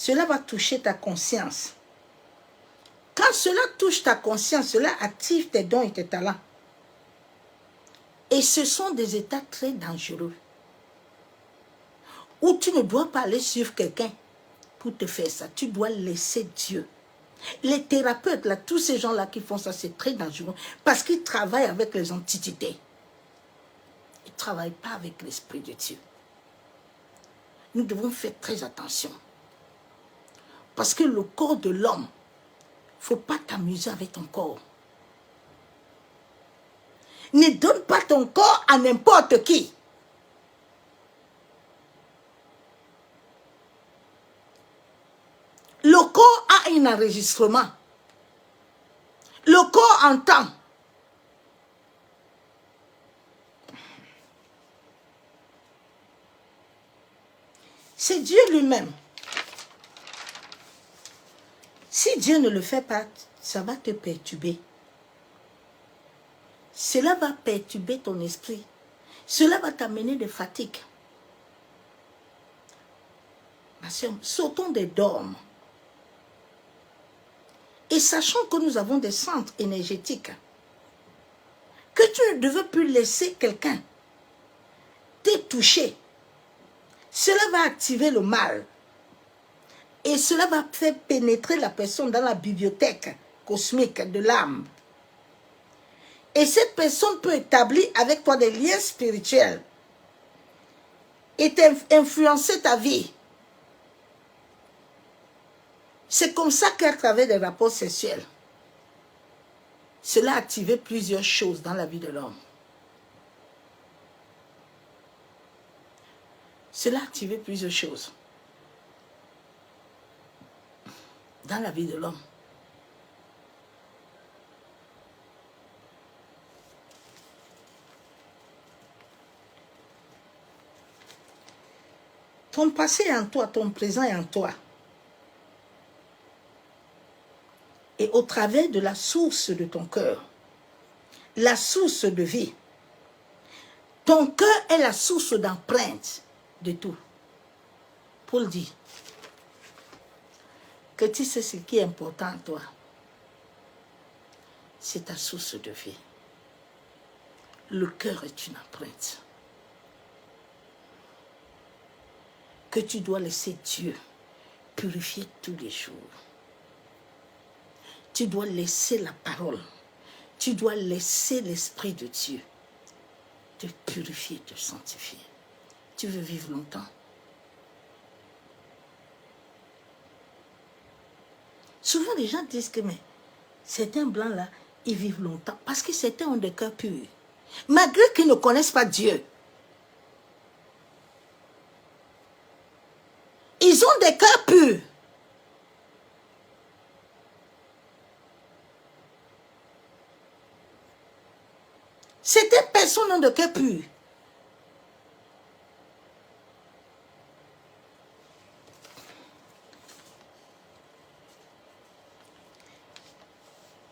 cela va toucher ta conscience. Quand cela touche ta conscience, cela active tes dons et tes talents. Et ce sont des états très dangereux. Où tu ne dois pas aller suivre quelqu'un pour te faire ça. Tu dois laisser Dieu. Les thérapeutes, là, tous ces gens-là qui font ça, c'est très dangereux. Parce qu'ils travaillent avec les entités. Ils ne travaillent pas avec l'Esprit de Dieu. Nous devons faire très attention. Parce que le corps de l'homme, il ne faut pas t'amuser avec ton corps. Ne donne pas ton corps à n'importe qui. Le corps a un enregistrement. Le corps entend. C'est Dieu lui-même. Si Dieu ne le fait pas, ça va te perturber. Cela va perturber ton esprit. Cela va t'amener des fatigues. Ma soeur, sautons des dormes. Et sachons que nous avons des centres énergétiques. Que tu ne devais plus laisser quelqu'un te toucher. Cela va activer le mal. Et cela va faire pénétrer la personne dans la bibliothèque cosmique de l'âme. Et cette personne peut établir avec toi des liens spirituels et influencer ta vie. C'est comme ça qu'à travers des rapports sexuels, cela a activé plusieurs choses dans la vie de l'homme. Cela a activé plusieurs choses dans la vie de l'homme. Ton passé est en toi, ton présent est en toi. Et au travers de la source de ton cœur, la source de vie, ton cœur est la source d'empreinte de tout. Paul dit que tu sais ce qui est important à toi. C'est ta source de vie. Le cœur est une empreinte que tu dois laisser Dieu purifier tous les jours. Tu dois laisser la parole. Tu dois laisser l'Esprit de Dieu te purifier, te sanctifier. Tu veux vivre longtemps. Souvent, les gens disent que mais certains blancs-là, ils vivent longtemps parce que certains ont des cœurs purs. Malgré qu'ils ne connaissent pas Dieu. Ils ont des cœurs purs. Certaines personnes ont des cœurs purs.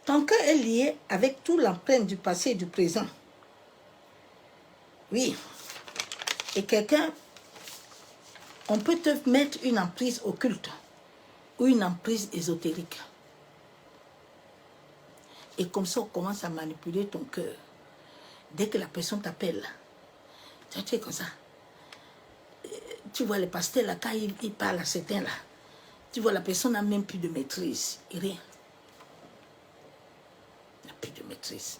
Ton cœur est lié avec toute l'empreinte du passé et du présent. Oui. Et quelqu'un, on peut te mettre une emprise occulte ou une emprise ésotérique. Et comme ça, on commence à manipuler ton cœur. Dès que la personne t'appelle, tu es comme ça. Tu vois les pasteurs là, quand ils parlent à certains là, tu vois la personne n'a même plus de maîtrise. Et rien. Il n'a plus de maîtrise.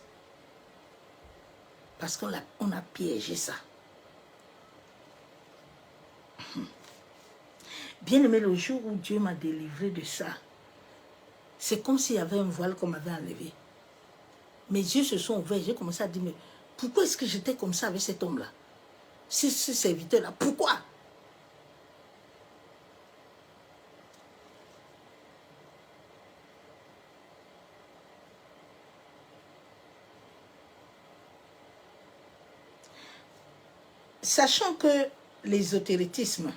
Parce qu'on a piégé ça. Bien aimé, le jour où Dieu m'a délivré de ça, c'est comme s'il y avait un voile qu'on m'avait enlevé. Mes yeux se sont ouverts, j'ai commencé à dire, mais pourquoi est-ce que j'étais comme ça avec cet homme-là? Ce serviteur-là, pourquoi? Sachant que l'ésotérisme,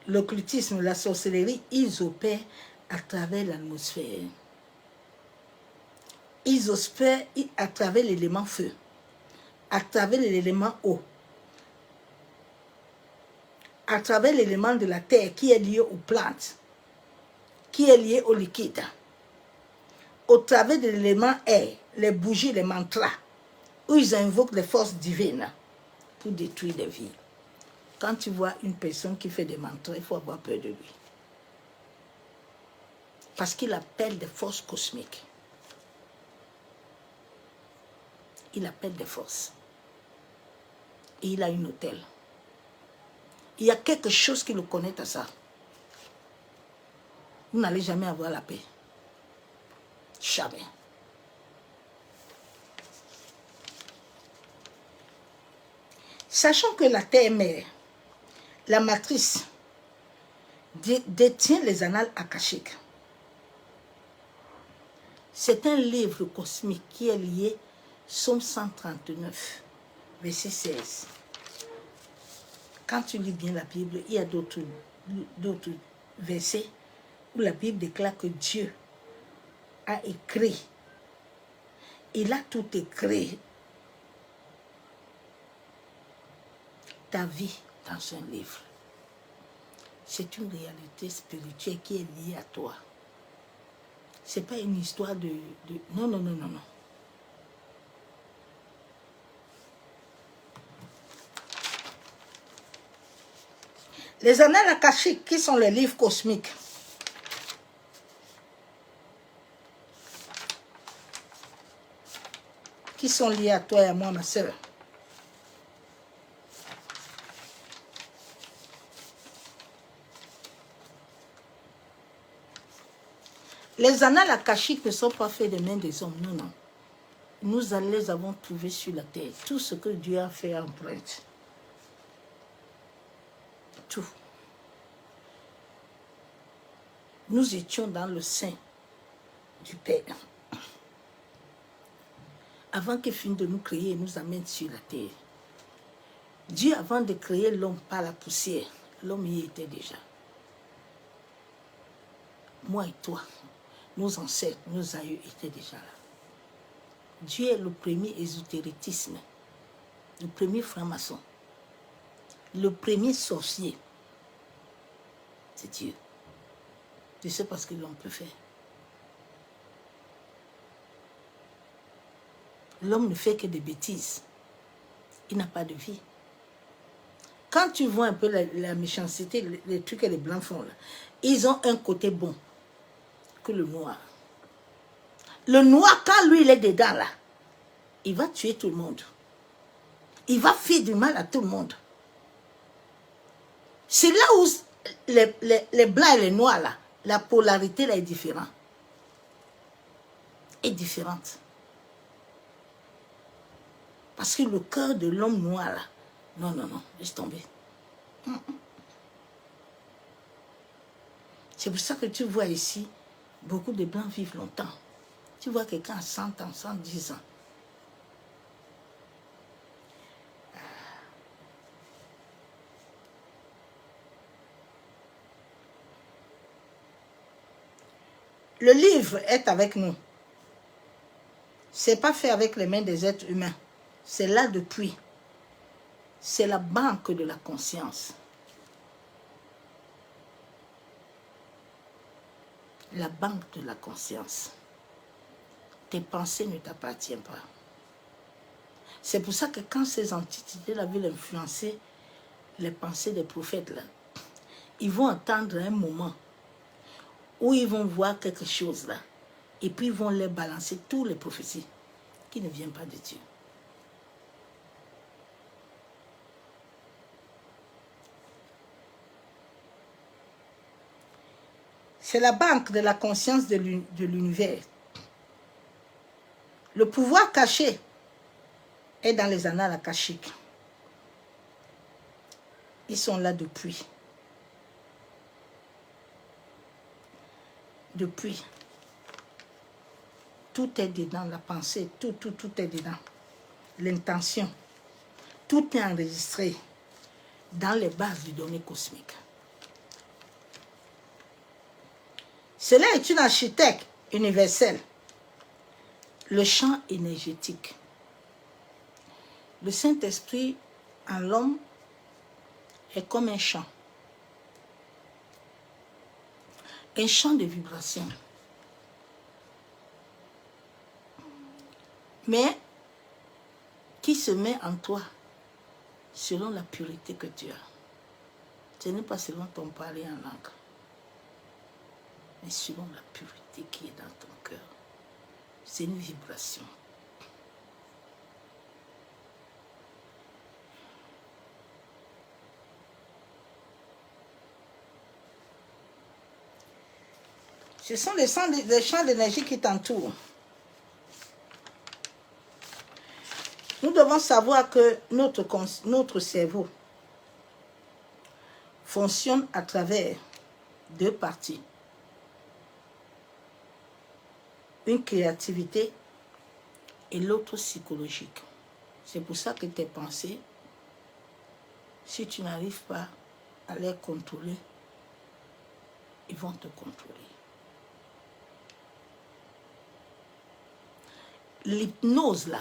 l'occultisme, la sorcellerie, ils opèrent à travers l'atmosphère. Ils opèrent à travers l'élément feu, à travers l'élément eau, à travers l'élément de la terre qui est lié aux plantes. qui est lié au liquide. Au travers de l'élément air, les bougies, les mantras, où ils invoquent les forces divines pour détruire des vies. Quand tu vois une personne qui fait des mantras, il faut avoir peur de lui. Parce qu'il appelle des forces cosmiques. Il appelle des forces. Et il a une hôtel. Il y a quelque chose qui le connecte à ça. Vous n'allez jamais avoir la paix. Jamais. Sachant que la terre-mère, la matrice, détient les annales akashiques. C'est un livre cosmique qui est lié Psaume 139, verset 16. Quand tu lis bien la Bible, il y a d'autres versets où la Bible déclare que Dieu a écrit. Il a tout écrit. Ta vie dans un livre. C'est une réalité spirituelle qui est liée à toi. Ce n'est pas une histoire de... Non, non, non, non, non. Les annales akashiques, qui sont les livres cosmiques, qui sont liés à toi et à moi, ma soeur. Les annales akashiques ne sont pas faits des mains des hommes, non, non. Nous les avons trouvés sur la terre. Tout ce que Dieu a fait empreinte. Tout. Nous étions dans le sein du Père. Avant qu'il finisse de nous créer, il nous amène sur la terre. Dieu, avant de créer l'homme par la poussière, l'homme y était déjà. Moi et toi, nos ancêtres, nos aïeux étaient déjà là. Dieu est le premier ésotéritisme, le premier franc-maçon, le premier sorcier. C'est Dieu. Je sais pas ce que l'homme peut faire. L'homme ne fait que des bêtises. Il n'a pas de vie. Quand tu vois un peu la méchanceté, les trucs que les blancs font là, ils ont un côté bon que le noir. Le noir, quand lui, il est dedans là, il va tuer tout le monde. Il va faire du mal à tout le monde. C'est là où les blancs et les noirs là, la polarité là est différente. Est différente. Parce que le cœur de l'homme noir là, non, non, non, laisse tomber. C'est pour ça que tu vois ici, beaucoup de blancs vivent longtemps. Tu vois quelqu'un à 100 ans, 110 ans. Le livre est avec nous. Ce n'est pas fait avec les mains des êtres humains. C'est là depuis. C'est la banque de la conscience. La banque de la conscience. Tes pensées ne t'appartiennent pas. C'est pour ça que quand ces entités-là veulent influencer les pensées des prophètes, là, ils vont attendre un moment où ils vont voir quelque chose là. Et puis ils vont leur balancer toutes les prophéties qui ne viennent pas de Dieu. C'est la banque de la conscience de l'univers. Le pouvoir caché est dans les annales akashiques. Ils sont là depuis. Depuis. Tout est dedans, la pensée, tout est dedans. L'intention. Tout est enregistré dans les bases du données cosmique. Cela est une architecte universelle. Le champ énergétique. Le Saint-Esprit en l'homme est comme un champ. un champ de vibration. Mais qui se met en toi selon la pureté que tu as. Ce n'est pas selon ton parler en langue, mais selon la pureté qui est dans ton cœur. C'est une vibration. Ce sont les champs d'énergie qui t'entourent. Nous devons savoir que notre cerveau fonctionne à travers deux parties. Une créativité et l'autre psychologique. C'est pour ça que tes pensées, si tu n'arrives pas à les contrôler, ils vont te contrôler. L'hypnose là,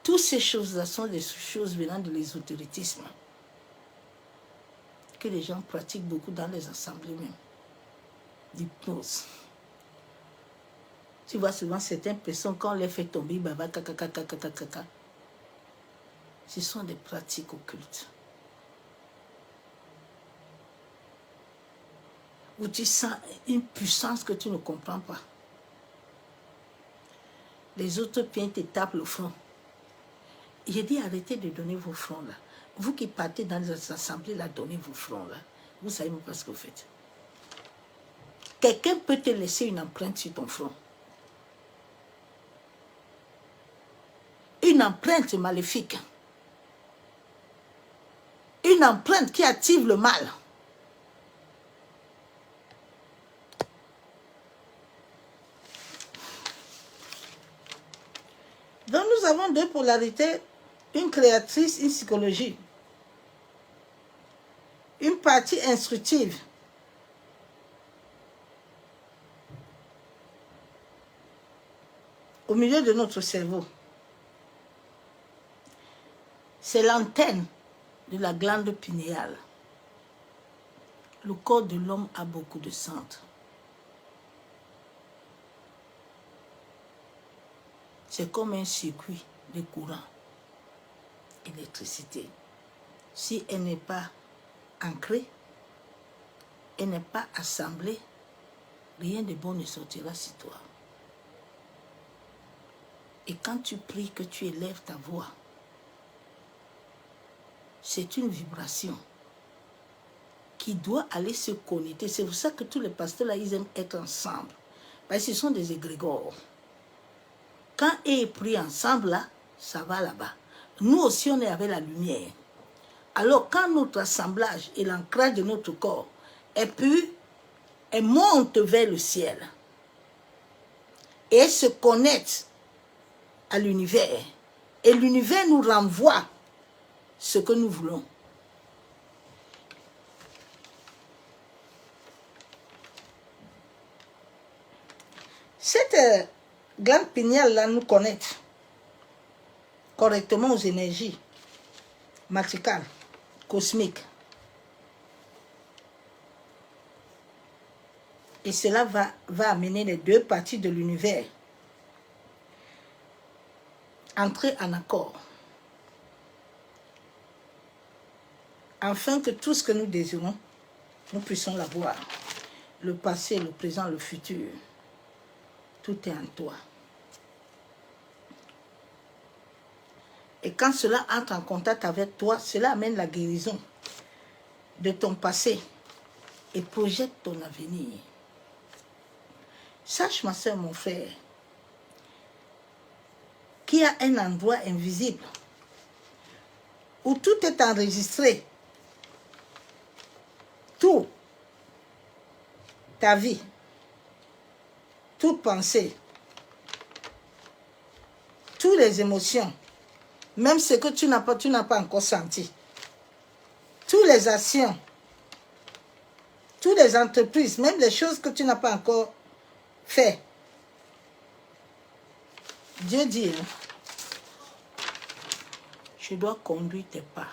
toutes ces choses-là sont des choses venant de l'ésotérisme que les gens pratiquent beaucoup dans les assemblées même. L'hypnose. Tu vois souvent certaines personnes, quand on les fait tomber, baba, kaka, ce sont des pratiques occultes. Où tu sens une puissance que tu ne comprends pas. Les autres viennent te tapent le front. J'ai dit arrêtez de donner vos fronts là. Vous qui partez dans les assemblées là, donnez vos fronts là. Vous savez même pas ce que vous faites. Quelqu'un peut te laisser une empreinte sur ton front. Une empreinte maléfique. Une empreinte qui active le mal. Donc nous avons deux polarités, une créatrice, une psychologie. Une partie instructive. Au milieu de notre cerveau. C'est l'antenne de la glande pinéale. Le corps de l'homme a beaucoup de centres. C'est comme un circuit de courant, électricité. Si elle n'est pas ancrée, elle n'est pas assemblée, rien de bon ne sortira sur toi. Et quand tu pries, que tu élèves ta voix, c'est une vibration qui doit aller se connecter. C'est pour ça que tous les pasteurs là, ils aiment être ensemble. Parce que ce sont des égrégores. Quand ils prient ensemble là, ça va là-bas. Nous aussi, on est avec la lumière. Alors, quand notre assemblage et l'ancrage de notre corps est pur, elle monte vers le ciel. Et elle se connecte à l'univers. Et l'univers nous renvoie ce que nous voulons. Cette glande pinéale-là nous connecte correctement aux énergies matricales, cosmiques. Et cela va amener les deux parties de l'univers à entrer en accord. Afin que tout ce que nous désirons, nous puissions l'avoir. Le passé, le présent, le futur. Tout est en toi. Et quand cela entre en contact avec toi, cela amène la guérison de ton passé et projette ton avenir. Sache, ma soeur, mon frère, qu'il y a un endroit invisible où tout est enregistré. Tout, ta vie, toute pensée, toutes les émotions, même ce que tu n'as pas encore senti, toutes les actions, toutes les entreprises, même les choses que tu n'as pas encore fait. Dieu dit, je dois conduire tes pas.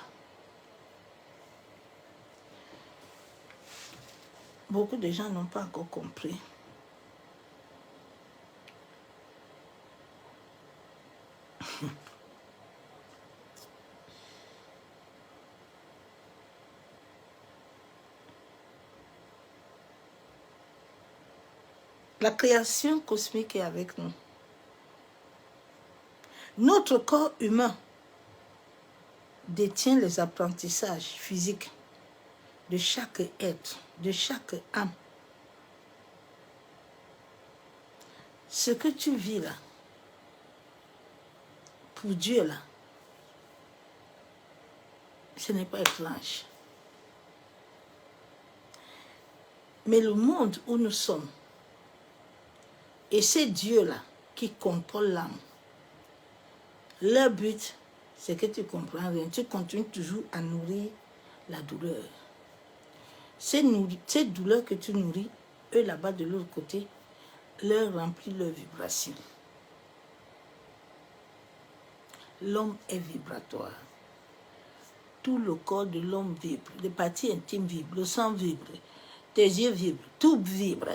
Beaucoup de gens n'ont pas encore compris. La création cosmique est avec nous. Notre corps humain détient les apprentissages physiques de chaque être, de chaque âme. Ce que tu vis là, pour Dieu là, ce n'est pas étrange. Mais le monde où nous sommes, et c'est Dieu là qui contrôle l'âme. Leur but, c'est que tu comprends rien. Tu continues toujours à nourrir la douleur. Cette douleur que tu nourris, eux là-bas de l'autre côté, leur remplit leur vibration. L'homme est vibratoire. Tout le corps de l'homme vibre. Les parties intimes vibrent, le sang vibre, tes yeux vibrent, tout vibre.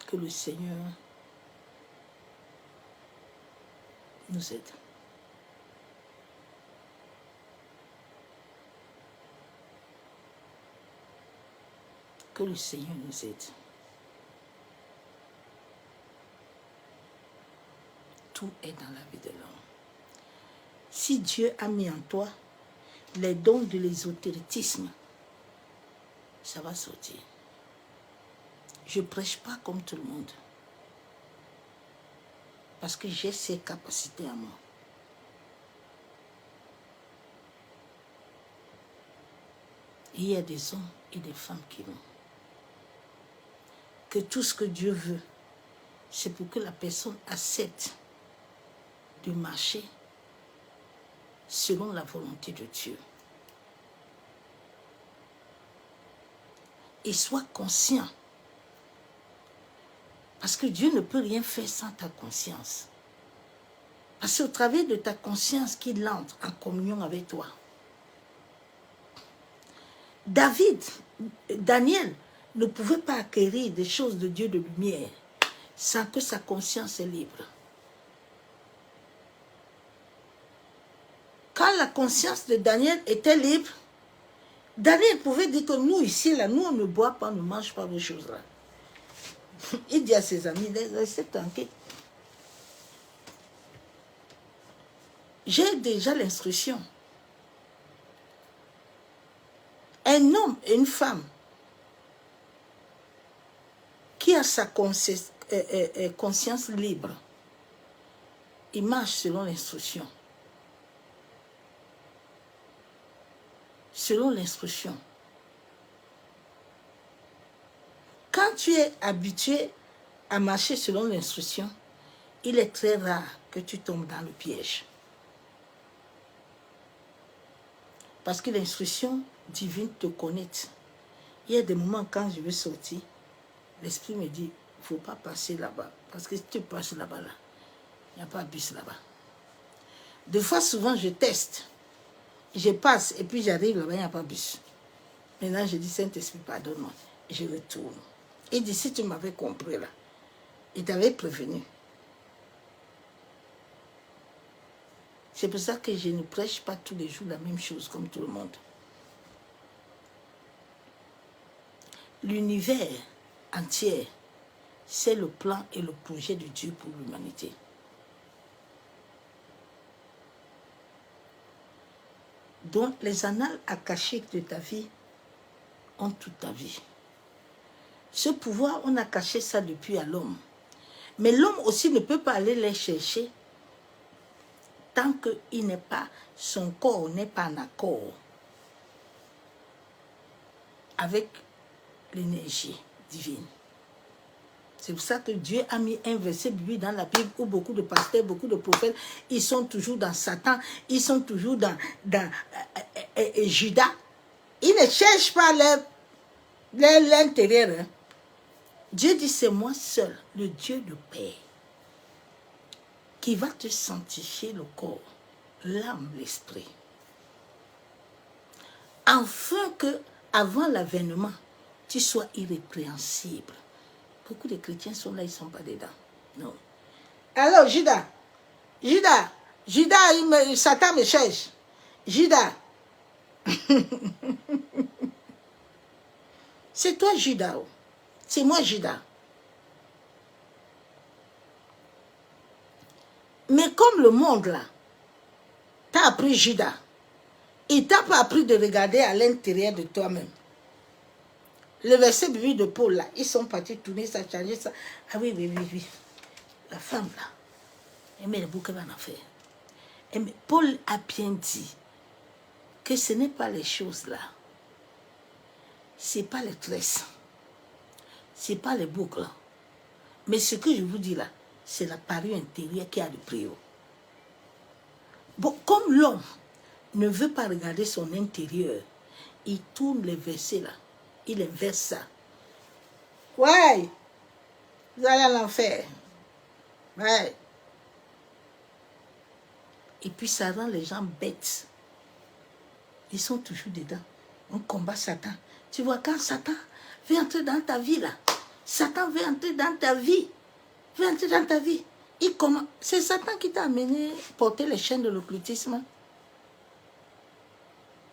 Que le Seigneur nous aide. Que le Seigneur nous aide. Tout est dans la vie de l'homme. Si Dieu a mis en toi les dons de l'ésotérisme, ça va sortir. Je ne prêche pas comme tout le monde. Parce que j'ai ces capacités à moi. Il y a des hommes et des femmes qui l'ont. Que tout ce que Dieu veut, c'est pour que la personne accepte de marcher selon la volonté de Dieu. Et sois conscient. Parce que Dieu ne peut rien faire sans ta conscience. Parce que c'est au travers de ta conscience qu'il entre en communion avec toi. Daniel ne pouvait pas acquérir des choses de Dieu de lumière sans que sa conscience est libre. Quand la conscience de Daniel était libre, Daniel pouvait dire que nous ici, là, nous on ne boit pas, on ne mange pas ces choses-là. Il dit à ses amis, restez tranquilles. J'ai déjà l'instruction. Un homme et une femme qui a sa conscience libre, il marche selon l'instruction. Selon l'instruction. Quand tu es habitué à marcher selon l'instruction, il est très rare que tu tombes dans le piège. Parce que l'instruction divine te connecte. Il y a des moments quand je veux sortir, l'esprit me dit, il ne faut pas passer là-bas. Parce que si tu passes là-bas, là, il n'y a pas de bus là-bas. Des fois, souvent, je teste. Je passe et puis j'arrive là-bas, il n'y a pas de bus. Maintenant, je dis, Saint-Esprit, pardonne-moi. Et je retourne. Il dit, si tu m'avais compris là, il t'avait prévenu. C'est pour ça que je ne prêche pas tous les jours la même chose comme tout le monde. L'univers entier, c'est le plan et le projet de Dieu pour l'humanité. Donc, les annales akashiques de ta vie ont toute ta vie. Ce pouvoir, on a caché ça depuis à l'homme. Mais l'homme aussi ne peut pas aller les chercher tant que son corps n'est pas en accord avec l'énergie divine. C'est pour ça que Dieu a mis un verset biblique dans la Bible où beaucoup de pasteurs, beaucoup de prophètes, ils sont toujours dans Satan, ils sont toujours dans Judas. Ils ne cherchent pas l'intérieur. Hein. Dieu dit, c'est moi seul, le Dieu de paix, qui va te sanctifier le corps, l'âme, l'esprit. afin que, avant l'avènement, tu sois irrépréhensible. Beaucoup de chrétiens sont là, ils ne sont pas dedans. Non. Alors, Judas, Satan me cherche. Judas. C'est toi, Judas. C'est moi, Judas. Mais comme le monde, là, t'a appris Judas, il t'a pas appris de regarder à l'intérieur de toi-même. Le verset biblique de Paul, là, ils sont partis tourner ça, changer ça. Ah oui. La femme, là, elle met le bouquet en affaire. Paul a bien dit que ce n'est pas les choses là. Ce n'est pas les tresses. Ce n'est pas les boucles. Mais ce que je vous dis là, c'est la parure intérieure qui a le prix haut. Bon, comme l'homme ne veut pas regarder son intérieur, il tourne les versets là. Il inverse ça. Ouais, vous allez à l'enfer. Ouais. Et puis ça rend les gens bêtes. Ils sont toujours dedans. On combat Satan. Tu vois, quand Satan veut entrer dans ta vie là, Satan veut entrer dans ta vie. Veut entrer dans ta vie. C'est Satan qui t'a amené porter les chaînes de l'occultisme.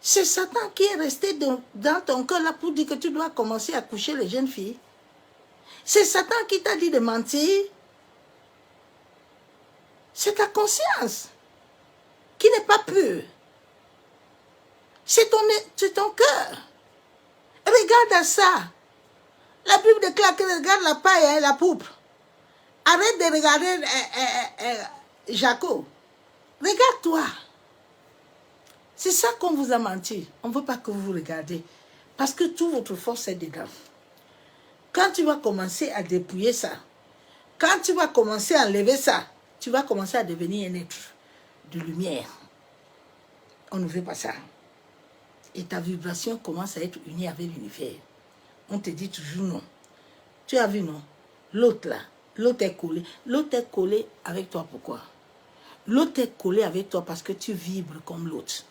C'est Satan qui est resté dans ton cœur là pour dire que tu dois commencer à coucher les jeunes filles. C'est Satan qui t'a dit de mentir. C'est ta conscience qui n'est pas pure. C'est ton cœur. Regarde à ça. La Bible déclare que regarde la paille et la pourpre. Arrête de regarder Jacob. Regarde-toi. C'est ça qu'on vous a menti. On ne veut pas que vous vous regardez. Parce que toute votre force est dedans. Quand tu vas commencer à dépouiller ça, quand tu vas commencer à enlever ça, tu vas commencer à devenir un être de lumière. On ne veut pas ça. Et ta vibration commence à être unie avec l'univers. On te dit toujours non. Tu as vu, non? L'autre là, l'autre est collé. L'autre est collé avec toi, pourquoi? L'autre est collé avec toi parce que tu vibres comme l'autre.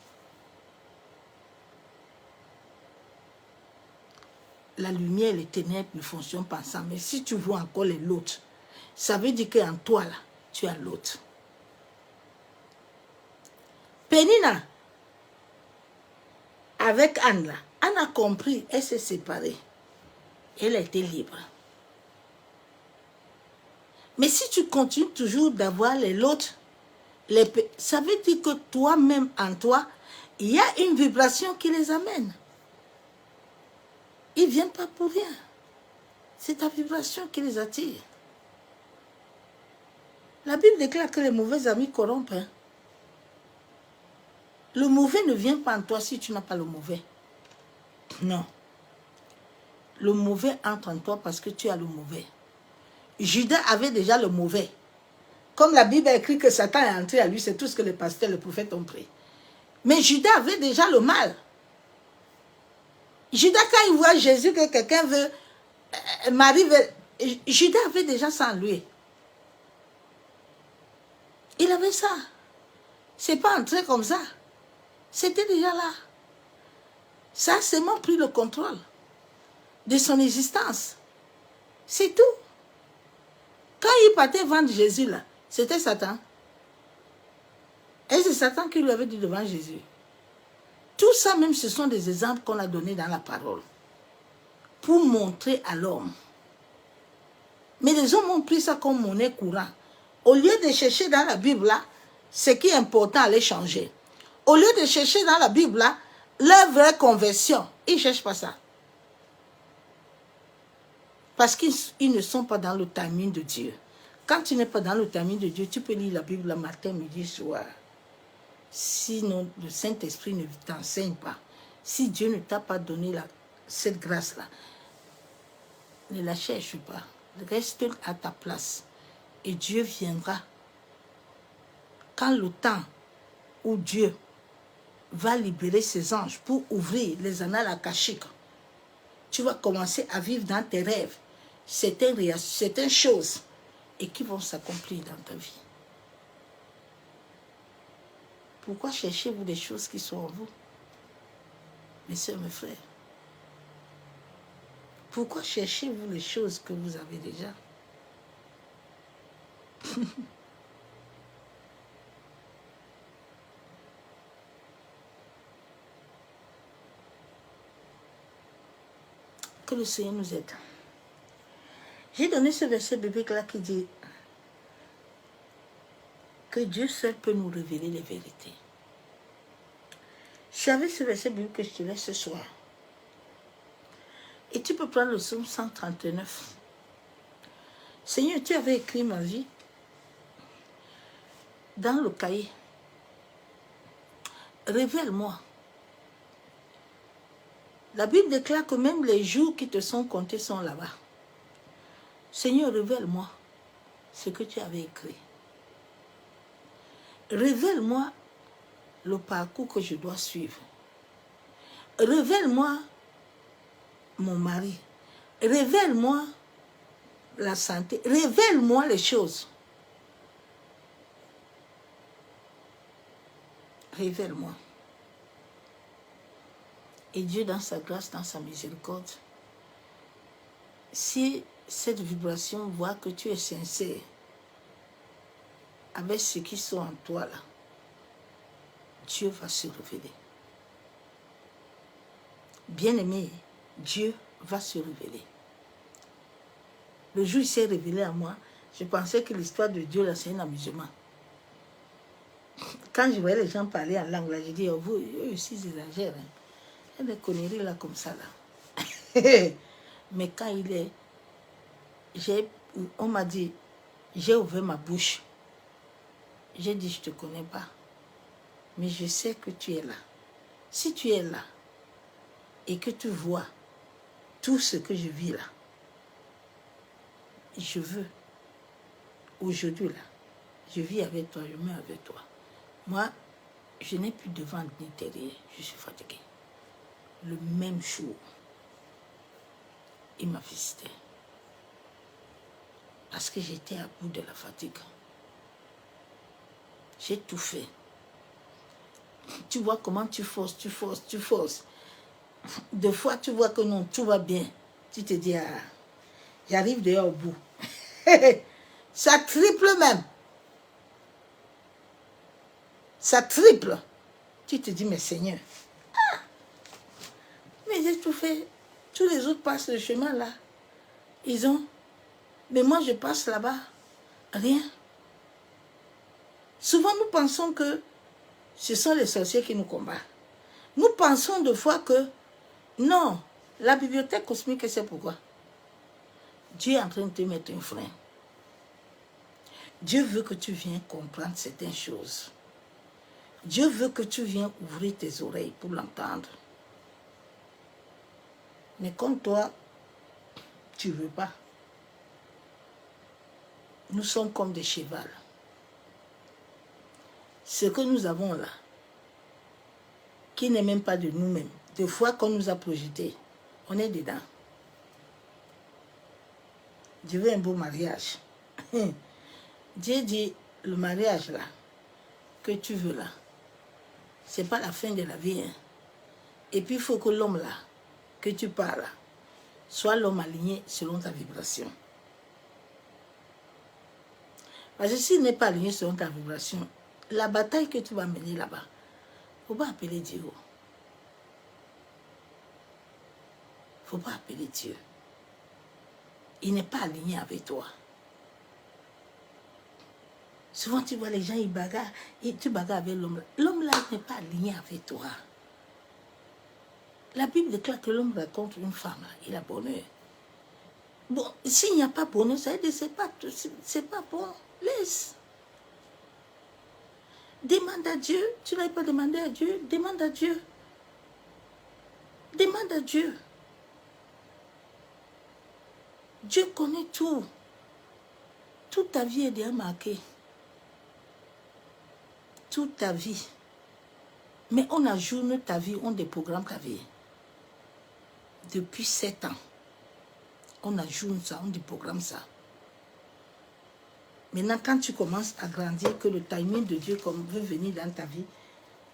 La lumière et les ténèbres ne fonctionnent pas ensemble. Mais si tu vois encore l'autre, ça veut dire qu'en toi, là, tu as l'autre. Pénina, avec Anne, là, Anne a compris, elle s'est séparée. Elle était libre. Mais si tu continues toujours d'avoir l'autre, ça veut dire que toi-même, en toi, il y a une vibration qui les amène. Ils ne viennent pas pour rien. C'est ta vibration qui les attire. La Bible déclare que les mauvais amis corrompent. Hein? Le mauvais ne vient pas en toi si tu n'as pas le mauvais. Non. Le mauvais entre en toi parce que tu as le mauvais. Judas avait déjà le mauvais. Comme la Bible a écrit que Satan est entré à lui, c'est tout ce que les pasteurs, les prophètes ont pris. Mais Judas avait déjà le mal. Judas, quand il voit Jésus, que quelqu'un veut, Marie veut, Judas avait déjà ça en lui. Il avait ça. C'est pas entré comme ça. C'était déjà là. Ça a seulement pris le contrôle de son existence. C'est tout. Quand il partait vendre Jésus, là, c'était Satan. Et c'est Satan qui lui avait dit devant Jésus. Tout ça même, ce sont des exemples qu'on a donnés dans la parole. Pour montrer à l'homme. Mais les hommes ont pris ça comme monnaie courante. Au lieu de chercher dans la Bible, là, ce qui est important à les changer. Au lieu de chercher dans la Bible, là, leur vraie conversion, ils ne cherchent pas ça. Parce qu'ils ne sont pas dans le timing de Dieu. Quand tu n'es pas dans le timing de Dieu, tu peux lire la Bible le matin, midi, soir. Sinon, le Saint-Esprit ne t'enseigne pas. Si Dieu ne t'a pas donné cette grâce-là, ne la cherche pas. Reste à ta place. Et Dieu viendra. Quand le temps où Dieu va libérer ses anges pour ouvrir les annales akashiques, tu vas commencer à vivre dans tes rêves certaines choses et qui vont s'accomplir dans ta vie. Pourquoi cherchez-vous des choses qui sont en vous? Mes soeurs, mes frères, pourquoi cherchez-vous les choses que vous avez déjà? Que le Seigneur nous aide. J'ai donné ce verset biblique-là qui dit que Dieu seul peut nous révéler les vérités. C'est avec ce verset biblique que je te laisse ce soir. Et tu peux prendre le psaume 139. Seigneur, tu avais écrit ma vie dans le cahier. Révèle-moi. La Bible déclare que même les jours qui te sont comptés sont là-bas. Seigneur, révèle-moi ce que tu avais écrit. Révèle-moi le parcours que je dois suivre. Révèle-moi mon mari. Révèle-moi la santé. Révèle-moi les choses. Révèle-moi. Et Dieu, dans sa grâce, dans sa miséricorde, si cette vibration voit que tu es sincère avec ceux qui sont en toi là, Dieu va se révéler. Bien-aimé, Dieu va se révéler. Le jour où il s'est révélé à moi, je pensais que l'histoire de Dieu là, c'est un amusement. Quand je voyais les gens parler en langue là, je dis, oh, vous, eux aussi, ils exagèrent. Hein. Il y a des conneries là comme ça là. Mais quand il est, on m'a dit, j'ai ouvert ma bouche. J'ai dit, je ne te connais pas. Mais je sais que tu es là. Si tu es là et que tu vois tout ce que je vis là, je veux, aujourd'hui là, je vis avec toi, je meurs avec toi. Moi, je n'ai plus de ventre ni derrière, je suis fatiguée. Le même jour, il m'a visité. Parce que j'étais à bout de la fatigue. J'ai tout fait. Tu vois comment tu forces, tu forces, tu forces. Des fois, tu vois que non, tout va bien. Tu te dis, ah, j'arrive d'ailleurs au bout. Ça triple même. Ça triple. Tu te dis, mais Seigneur, ah, mais j'ai tout fait. Tous les autres passent le chemin là. Ils ont. Mais moi, je passe là-bas. Rien. Souvent, nous pensons que ce sont les sorciers qui nous combattent. Nous pensons de fois que non, la bibliothèque cosmique, c'est pourquoi. Dieu est en train de te mettre un frein. Dieu veut que tu viennes comprendre certaines choses. Dieu veut que tu viennes ouvrir tes oreilles pour l'entendre. Mais comme toi, tu ne veux pas. Nous sommes comme des chevals. Ce que nous avons là, qui n'est même pas de nous-mêmes, des fois qu'on nous a projeté, on est dedans. Dieu veut un beau mariage. Dieu dit, le mariage là, que tu veux là, c'est pas la fin de la vie. Hein. Et puis il faut que l'homme là, que tu parles, soit l'homme aligné selon ta vibration. Parce que s'il n'est pas aligné selon ta vibration, la bataille que tu vas mener là-bas, il ne faut pas appeler Dieu. Il ne faut pas appeler Dieu. Il n'est pas aligné avec toi. Souvent, tu vois les gens, ils bagarrent, et tu bagarres avec l'homme là. L'homme là n'est pas aligné avec toi. La Bible déclare que l'homme rencontre une femme, il a bonheur. Bon, s'il n'y a pas bonheur, ça veut dire que c'est pas bon. Laisse. Demande à Dieu. Tu n'avais pas demandé à Dieu. Demande à Dieu. Demande à Dieu. Dieu connaît tout. Toute ta vie est déjà marquée. Toute ta vie. Mais on ajourne ta vie, on déprogramme ta vie. Depuis 7 ans. On ajourne ça, on déprogramme ça. Maintenant, quand tu commences à grandir, que le timing de Dieu veut venir dans ta vie,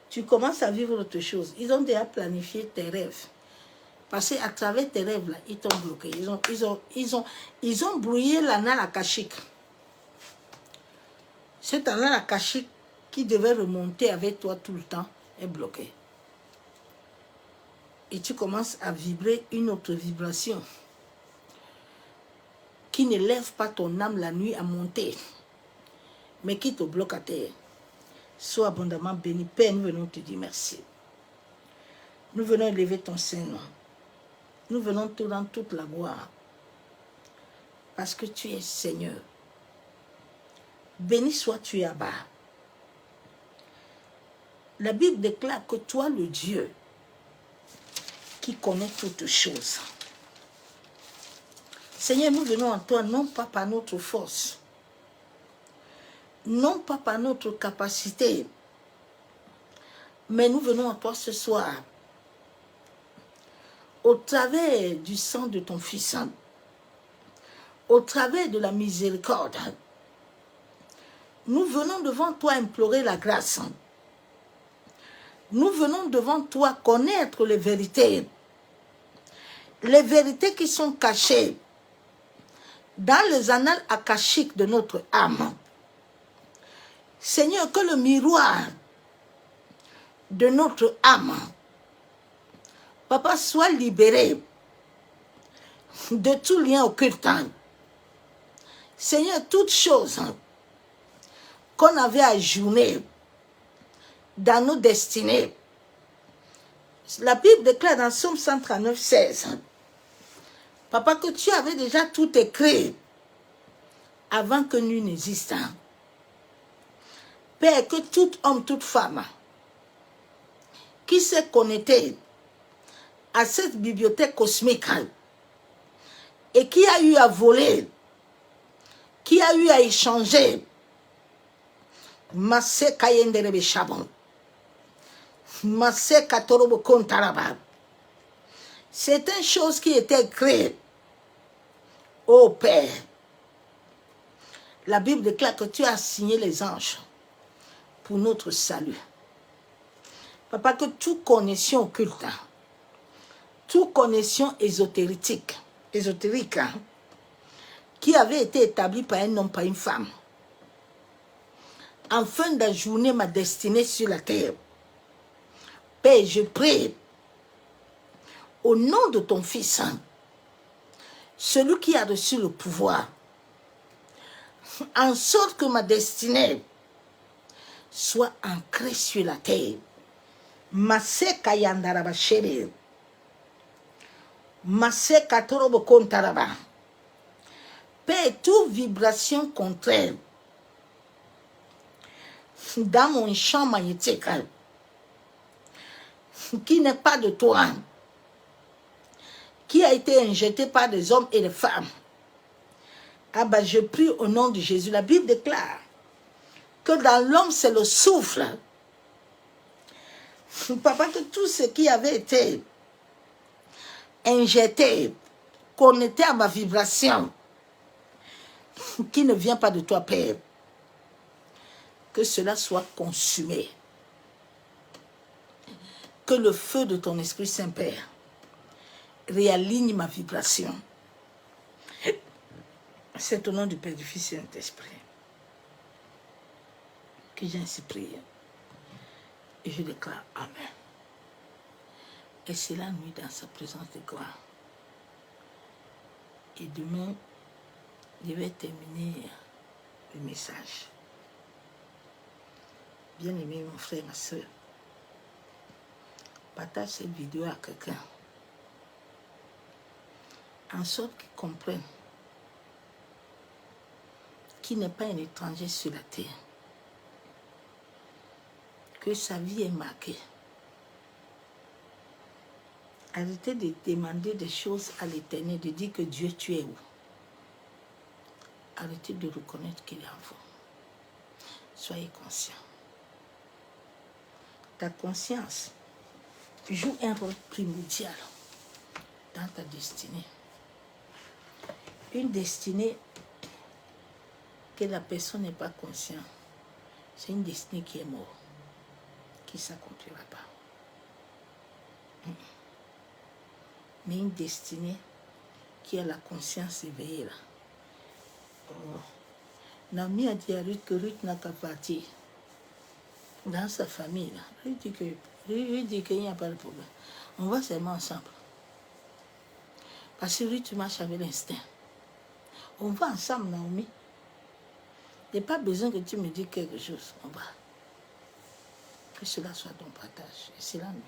tu commences à vivre autre chose. Ils ont déjà planifié tes rêves. Parce qu'à travers tes rêves, là, ils t'ont bloqué. Ils ont brouillé l'anal akashique. Cet anal akashique qui devait remonter avec toi tout le temps est bloqué. Et tu commences à vibrer une autre vibration qui ne lève pas ton âme la nuit à monter, mais qui te bloque à terre. Sois abondamment béni. Père, nous venons te dire merci. Nous venons élever ton Saint-Nom. Nous venons te rendre toute la gloire. Parce que tu es Seigneur. Béni sois-tu Abba. La Bible déclare que toi, le Dieu, qui connaît toutes choses. Seigneur, nous venons à toi, non pas par notre force, non pas par notre capacité, mais nous venons à toi ce soir, au travers du sang de ton Fils, au travers de la miséricorde. Nous venons devant toi implorer la grâce. Nous venons devant toi connaître les vérités qui sont cachées dans les annales akashiques de notre âme. Seigneur, que le miroir de notre âme, Papa, soit libéré de tout lien occultant. Seigneur, toutes choses qu'on avait ajournées dans nos destinées. La Bible déclare dans Psaume 139, 16, Papa, que tu avais déjà tout écrit avant que nul n'existe. Père, que tout homme, toute femme qui s'est connecté à cette bibliothèque cosmique et qui a eu à voler, qui a eu à échanger, Masse Kayenderebe Chabon, Masse Katorobo Kontaraba, c'est une chose qui était écrite. Ô Père, la Bible déclare que tu as signé les anges pour notre salut. Papa, que toute connexion occulte, toute connexion ésotérique, qui avait été établie par un homme, par une femme, afin d'ajourner ma destinée sur la terre. Père, je prie, au nom de ton Fils, celui qui a reçu le pouvoir, en sorte que ma destinée soit ancrée sur la terre. Maseka yandaraba shebe. Maseka torobo kontaraba. Père, toute vibration contraire dans mon champ magnétique qui n'est pas de toi, qui a été injecté par des hommes et des femmes. Ah ben, je prie au nom de Jésus. La Bible déclare que dans l'homme, c'est le souffle. Papa, que tout ce qui avait été injecté, connecté à ma vibration, qui ne vient pas de toi, Père, que cela soit consumé. Que le feu de ton Esprit Saint, Père, réaligne ma vibration. C'est au nom du Père, du Fils et du Saint-Esprit que j'ai ainsi prié. Et je déclare Amen. Et c'est la nuit dans sa présence de gloire. Et demain, je vais terminer le message. Bien-aimé, mon frère, ma soeur, partage cette vidéo à quelqu'un, en sorte qu'il comprenne qu'il n'est pas un étranger sur la terre, que sa vie est marquée. Arrêtez de demander des choses à l'Éternel, de dire que Dieu, tu es où. Arrêtez de reconnaître qu'il est en vous. Soyez conscients. Ta conscience joue un rôle primordial dans ta destinée. Une destinée que la personne n'est pas consciente, c'est une destinée qui est morte. qui ne s'accomplira pas. Mais une destinée qui a la conscience éveillée là. Naomi a dit à Ruth que Ruth n'a qu'à partir dans sa famille là. Ruth dit qu'il n'y a pas de problème. On va seulement ensemble. Parce que Ruth marche avec l'instinct. On va ensemble, Naomi. Il n'y a pas besoin que tu me dises quelque chose. On va. Que cela soit ton partage. Et c'est la nuit.